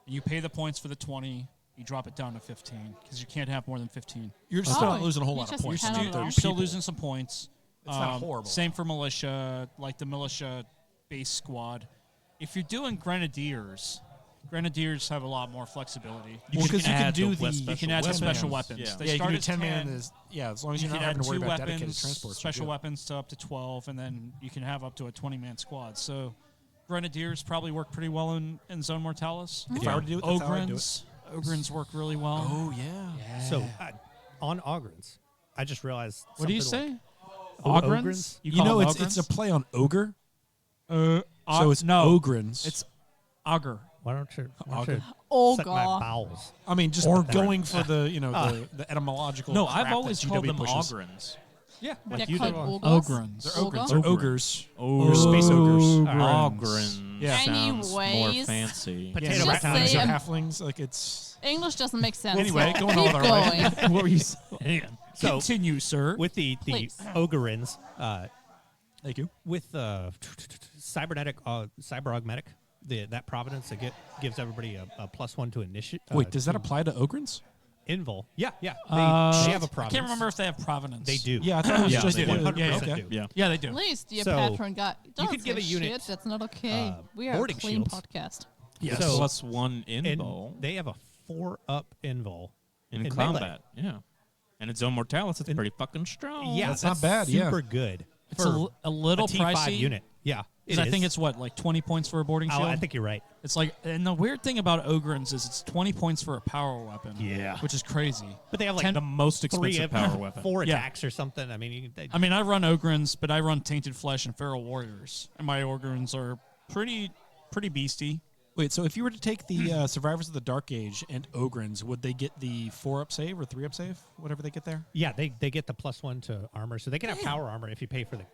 And you pay the points for the 20, you drop it down to 15 because you can't have more than 15. You're still not Oh, losing a whole you lot of just points. kind of They're You're still people. losing some points. It's not horrible. Same for militia, like the militia base squad. If you're doing grenadiers have a lot more flexibility. Well, because you can add do the the web You can special add the weapons. special weapons. Yeah. They you start can do at 10 man 10. is as long as You you're can not add having to worry two about dedicated weapons, transports. special weapons to up to 12, and then you can have up to a 20-man squad. So grenadiers probably work pretty well in Zone Mortalis. If I were to do it, that's how I'd do it. Ogrins work really well. Oh yeah. So on Ogrins, I just realized. What do you something say? like- Ogrins? You call know, them it's a Ogrins? play on ogre. So it's no, Ogrins. it's Augur. Why don't you Okay. oh suck my god, bowels? I mean, just Ogre. going for the the etymological. No, crap I've that always GW called them pushes. ogrins. Yeah. they're Like you called do. ogres. Ogrins. They're ogres. Ogre? They're ogres. Oh, They're space ogres. Ogrins. Yeah. Sounds more Anyways. fancy. Potato Just rat say They're I'm- halflings. Like it's. English doesn't make sense. Anyway, so going on keep with our way. going. What were you saying? So Continue, sir. with the Please. Ogrins, Thank you. with cybernetic cyber augmetic, that providence that gives everybody a +1 to initiate. Wait, does that apply to Ogrins? Invul? Yeah. They have a I providence. can't remember if they have provenance. They do. Yeah, I thought it was Yeah, just they do. 100% okay. do. Yeah. Yeah, they do. At least your So, patron guy. Don't could give say a unit, shit. That's not okay. We are a boarding clean shields. podcast. Yes. So- +1 And invul they have a 4-up invul in melee. combat. Yeah. And its own mortality, it's And- pretty fucking strong. Yeah, That's not bad, yeah. Super good. It's for a little a T5 pricey. unit. Yeah, 'Cause I think it's what, like 20 points for a boarding shield? I think you're right. It's like, and the weird thing about Ogrins is it's 20 points for a power weapon. Yeah. Which is crazy. But they have like The most 3 expensive power weapon. 4 Yeah. attacks or something. I mean, I mean, I run Ogrins, but I run Tainted Flesh and Feral Warriors. And my Ogrins are pretty beasty. Wait, so if you were to take the Survivors of the Dark Age and Ogrins, would they get the 4-up save or 3-up save? Whatever they get there? yeah, they get the +1 to armor, so they can have power armor if you pay for the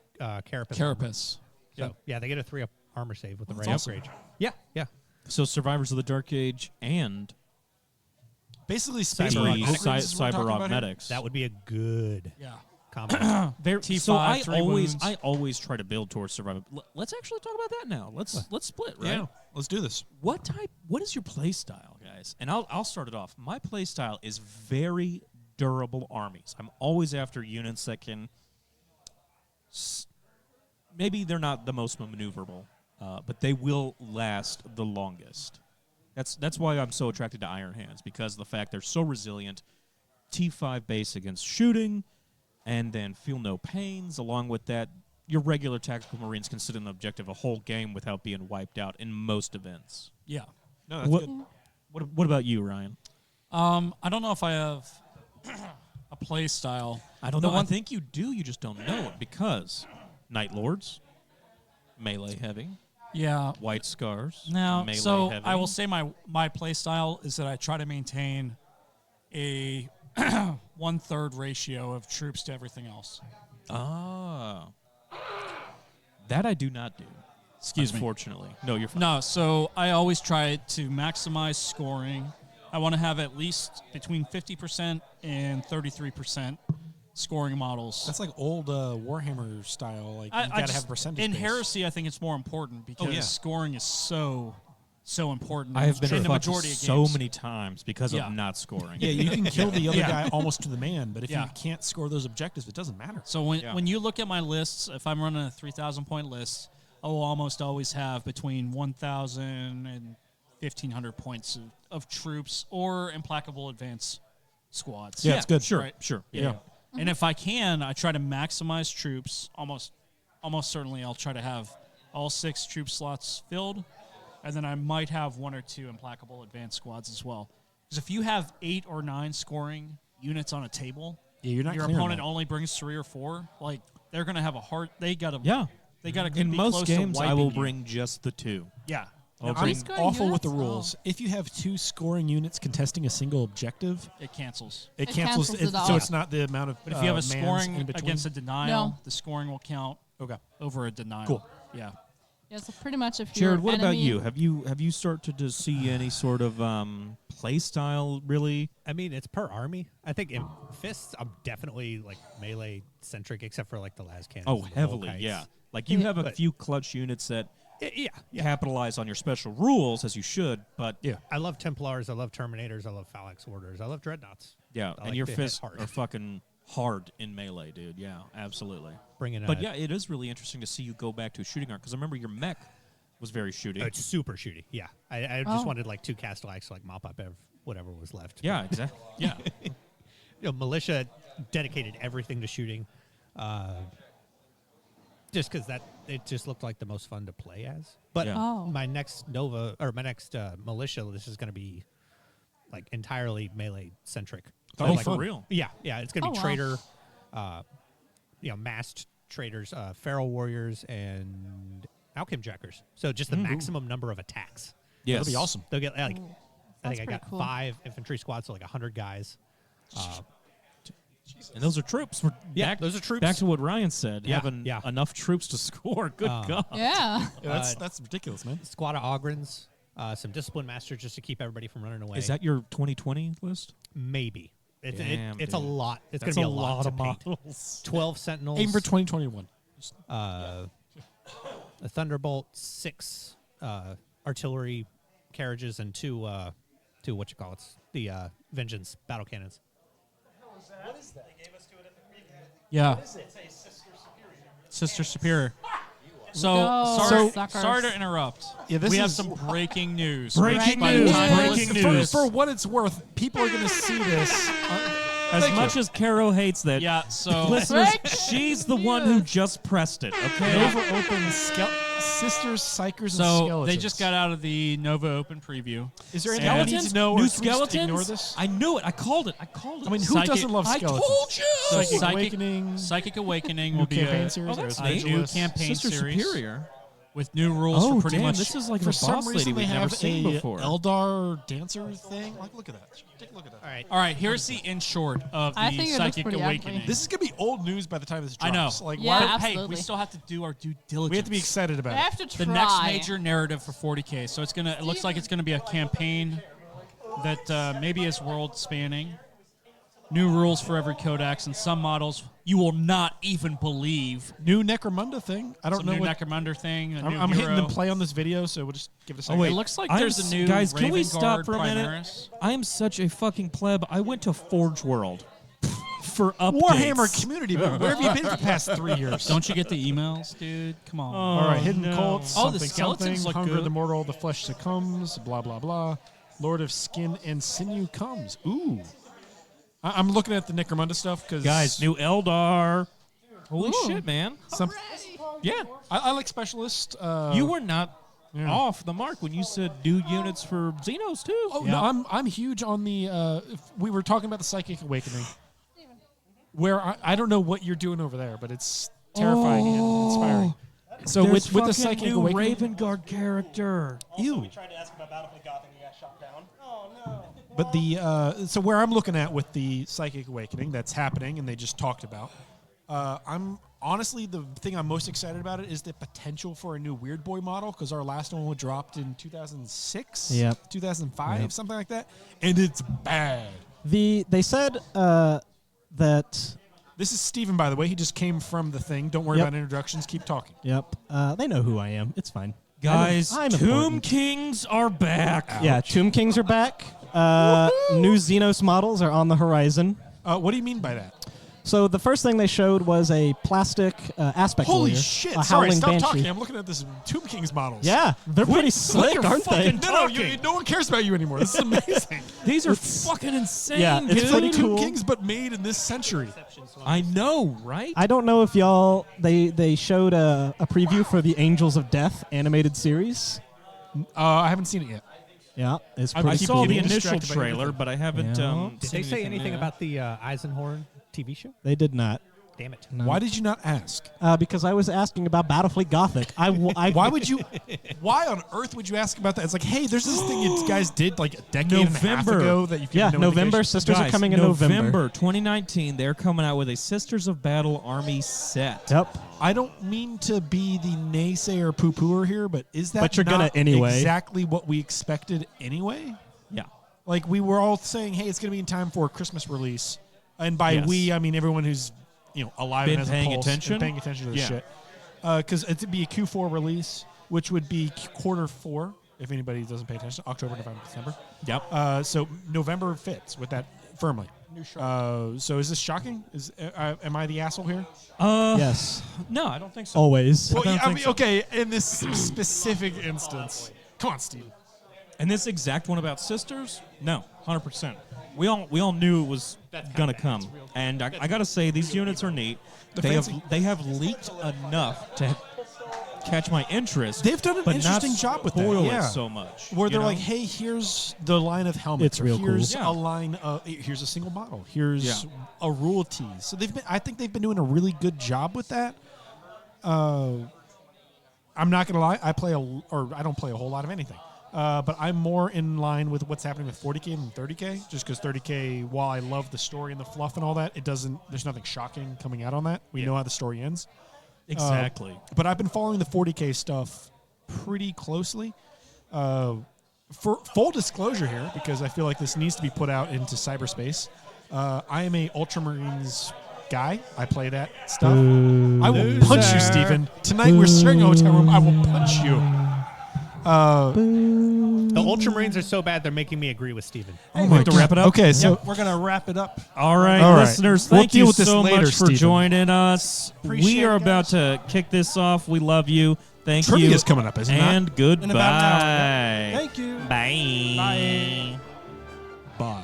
carapace. armor. Carapace. So yeah, they get a 3-up armor save with the That's right awesome. upgrade. Yeah. So Survivors of the Dark Age and Basically, the Space Cyber Marine Augmetics. Ogrins is what we're Cyber talking about here? Augmetics. That would be a good Yeah. combo. T5, So I 3 wounds. always try to build towards survival. Let's actually talk about that now. Let's split, right? Yeah, let's do this. What is your play style, guys? And I'll start it off. My play style is very durable armies. I'm always after units that can maybe they're not the most maneuverable, but they will last the longest. That's why I'm so attracted to Iron Hands, because of the fact they're so resilient. T5 base against shooting, and then feel no pains. Along with that, your regular tactical Marines can sit in the objective a whole game without being wiped out in most events. Yeah. No, that's What, good. what about you, Ryan? I don't know if I have a play style. I don't The know. one- I think you do. You just don't know it because Night Lords, melee heavy, Yeah. White Scars, Now, melee so heavy. I will say my play style is that I try to maintain a 1/3 ratio of troops to everything else. That I do not do. Excuse me. Unfortunately. No, you're fine. No, so I always try to maximize scoring. I want to have at least between 50% and 33% scoring models. That's like old Warhammer style. Like, you I gotta just- have percentage in base. Heresy, I think it's more important because yeah. scoring is so important. I have been in the fucked majority of so games. many times because Yeah. of not scoring. Yeah, you can kill the other Yeah. guy almost to the man, but if Yeah. you can't score those objectives, it doesn't matter. So when Yeah. when you look at my lists, if I'm running a 3,000 point list, I will almost always have between 1,000 and 1,500 points of troops or implacable advance squads. Yeah, it's good. Sure, Right. sure. Yeah. And if I can, I try to maximize troops. Almost certainly, I'll try to have all 6 troop slots filled, and then I might have 1 or 2 implacable advanced squads as well. Because if you have 8 or 9 scoring units on a table, Yeah, you're not your clearing opponent that. only brings 3 or 4. Like they're gonna have a hard. They gotta. Yeah. They gotta. In be most close games, to I will wiping you. bring just the 2. Yeah. I'll I'm bring- Scoring awful with the units? rules. If you have 2 scoring units contesting a single objective, It cancels. it It cancels. cancels it so out. it's not the amount of. But if you have a mans scoring in between. against a denial, No. the scoring will count Okay. over a denial. Cool. Yeah. Yeah, so pretty much if Jared, you're what about enemy, you? Have you started to see any sort of play style really? I mean, it's per army. I think in fists, I'm definitely like melee centric, except for like the las cannons. Oh, and the heavily, Volkites. yeah. Like you have a But- few clutch units that Yeah. capitalize on your special rules as you should, but Yeah. I love Templars. I love Terminators. I love Phalanx Orders. I love Dreadnoughts. yeah, I and like your to hit fists hard. are fucking hard in melee, dude. Yeah, absolutely. Bringing But yeah, it is really interesting to see you go back to a shooting arc because I remember your mech was very shooting. it's super shooty. Yeah, I just Oh. wanted like 2 Castellax to like mop up whatever was left. Yeah, exactly. Yeah, You know, militia dedicated everything to shooting, just because it just looked like the most fun to play as. But Yeah. Oh. my next NoVA or my next militia, this is going to be like entirely melee centric. Oh, like, fun. for real. Yeah, it's going to Oh, be wow. trader, masked traders, feral warriors, and Alchem jackers. So just the maximum number of attacks. Yes. That'll be awesome. They'll get like Ooh, I sounds think I pretty got cool. 5 infantry squads, so like 100 guys. And those are troops. We're Yeah, back, those are troops. Back to what Ryan said. Yeah, having yeah. enough troops to score. Good God. Yeah. Yeah, that's ridiculous, man. Squad of Ogrins, some discipline masters just to keep everybody from running away. Is that your 2020 list? maybe? It's a lot. It's going That's to be a a lot lot to of paint. models. 12 Sentinels. Aim for 2021. A Thunderbolt, 6 artillery carriages, and two the Vengeance battle cannons. Yeah. Sister Superior. So, Go, sorry, suckers. sorry to interrupt. Yeah, this we have is- some breaking news. Breaking By the news, time you breaking listen to news. this- For what it's worth, people are going to see this. As Thank much you. as Caro hates that, Yeah, so listeners, Breaking she's the one who just pressed it. Okay. Nova Open Sisters, Psychers, and so Skeletons. they just got out of the Nova Open preview. Is there anything I need to know? New or should we just skeletons. Ignore this. I knew it. I called it. I mean, who Psychic- doesn't love I skeletons? told you. So Psychic Awakening. Psychic Awakening New will be campaign a, series. Oh, that's or neat. new Angelus? campaign Sister series Superior. with new rules Oh, for pretty damn! much. This is like For the some boss reason, lady they we've never have seen a before. Eldar dancer thing. Like, look at that. Take a look at that. All right. All right, here's the in short of I the think it looks Psychic pretty Awakening. ugly. This is gonna be old news by the time this I know. drops. Like, Yeah, why? Hey, absolutely. we still have to do our due diligence. We have to be excited about I it. have to try. The next major narrative for 40K. So it's gonna. It looks like it's gonna be a campaign that maybe is world spanning. New rules for every codex and some models you will not even believe. New Necromunda thing. I don't Some know new what. Necromunda thing. A new I'm hitting hero. the play on this video, so we'll just give it a Oh second. wait, It looks like I'm there's s- a new guys. Can we Raven stop Guard for a minute? Primaris. I am such a fucking pleb. I went to Forge World for updates. Warhammer community. But where have you been for the past 3 years? Don't you get the emails, dude? Come on. All right, hidden no. cults. Oh, the something, skeletons something, look Hunger good. the mortal, the flesh succumbs. Blah blah blah. Lord of skin and sinew comes. Ooh. I'm looking at the Necromunda stuff because Guys, new Eldar. Holy Ooh. shit, man! Some, Yeah, I like specialist. you were not yeah. off the mark when you said new units for Xenos too. Oh Yeah. no, I'm huge on the. If we were talking about the Psychic Awakening, where I don't know what you're doing over there, but it's terrifying and inspiring. So There's with the fucking Psychic new Awakening, Raven Guard character. ew. Tried to ask about Battlefield Gothic and you got shot down. Oh no. But the so where I'm looking at with the Psychic Awakening that's happening and they just talked about, I'm honestly the thing I'm most excited about it is the potential for a new Weird Boy model because our last one dropped in 2006, Yep. 2005, Yep. something like that, and it's bad. They said that This is Steven, by the way. He just came from the thing. Don't worry Yep. about introductions. Keep talking. yep, they know who I am. It's fine. Guys, I'm Tomb important. Kings are back. Yeah, Tomb Kings are back. New Xenos models are on the horizon. What do you mean by that? So the first thing they showed was a plastic aspect Holy warrior, shit! a Sorry, howling stop banshee. talking. I'm looking at this Tomb Kings models. Yeah, they're pretty slick, aren't they? No, no one cares about you anymore. This is amazing. These are It's- fucking insane, yeah, dude. it's pretty Tomb cool. Kings, but made in this century. I know, right? I don't know if y'all they showed a preview for the Angels of Death animated series. I haven't seen it yet. Yeah, it's I I pretty keep saw the getting initial distracted by trailer, everything. but I haven't. Yeah. Did seen they say anything yet. about the Eisenhorn TV show? They did not. Damn it. No. Why did you not ask? Because I was asking about Battlefield Gothic. I Why would you? Why on earth would you ask about that? It's like, hey, there's this thing you guys did like a decade and a half November. ago that you've Yeah, given no November. indication. Sisters are Guys, coming in November. 2019. They're coming out with a Sisters of Battle Army set. Yep. I don't mean to be the naysayer poo-pooer here, but is that But you're gonna not anyway. exactly what we expected anyway? Yeah. Like we were all saying, hey, it's going to be in time for a Christmas release, and by Yes. we, I mean everyone who's alive Been and has paying a pulse attention? and paying attention to this Yeah. shit. Because it'd be a Q4 release, which would be quarter 4 if anybody doesn't pay attention. October, November, December. Yep. So November fits with that firmly. So is this shocking? Am I the asshole here? Yes. No, I don't think so. Always. Well, don't yeah, I think mean, so. okay. In this specific instance, come on, Steve. And this exact one about sisters? No, 100%. We all knew it was gonna come, and I gotta say these units are neat. The They fancy- have leaked enough to catch my interest. They've done an but interesting not job with that, spoil yeah. it so much. Where you they're know? like, hey, here's the line of helmets. It's or real cool. here's Yeah. a line of here's a single model. Here's Yeah. a rule tease. So I think they've been doing a really good job with that. I'm not gonna lie, I don't play a whole lot of anything. But I'm more in line with what's happening with 40K than 30K, just because 30K, while I love the story and the fluff and all that, there's nothing shocking coming out on that. We know how the story ends. exactly. But I've been following the 40K stuff pretty closely. For full disclosure here, because I feel like this needs to be put out into cyberspace, I am a Ultramarines guy. I play that stuff. I will punch you, Stephen. Tonight we're sharing a hotel room. I will punch you. The Ultramarines are so bad they're making me agree with Steven. Oh we have to wrap it up. Okay, so Yep, we're going to wrap it up. All right, All right. listeners, We'll thank deal you with this so later, much for Stephen. joining us. Appreciate We are it, about guys. to kick this off. We love you. Thank Trivia you. is coming up, isn't it? And goodbye. In about an hour. Yep. Thank you. Bye. Bye.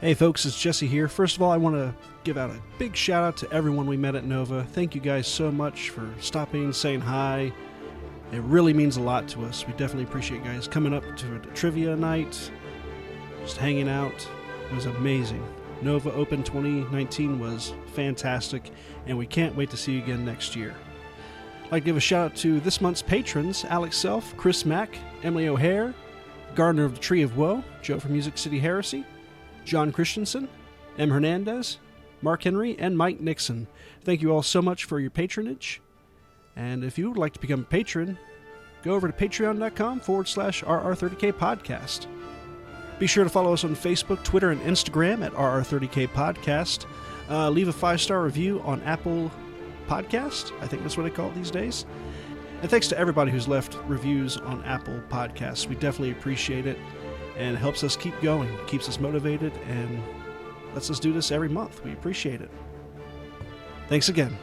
Hey folks, it's Jesse here. First of all, I want to give out a big shout out to everyone we met at NoVA. Thank you guys so much for stopping, saying hi. It really means a lot to us. We definitely appreciate you guys coming up to the trivia night, just hanging out. It was amazing. NoVA Open 2019 was fantastic, and we can't wait to see you again next year. I'd like to give a shout out to this month's patrons: Alex Self, Chris Mack, Emily O'Hare, Gardener of the Tree of Woe, Joe from Music City Heresy, John Christensen, M. Hernandez, Mark Henry, and Mike Nixon. Thank you all so much for your patronage. And if you would like to become a patron, go over to patreon.com/RR30K podcast. Be sure to follow us on Facebook, Twitter, and Instagram at RR30K podcast. Leave a 5-star review on Apple Podcast. I think that's what they call it these days. And thanks to everybody who's left reviews on Apple Podcasts. We definitely appreciate it. And it helps us keep going, keeps us motivated, and lets us do this every month. We appreciate it. Thanks again.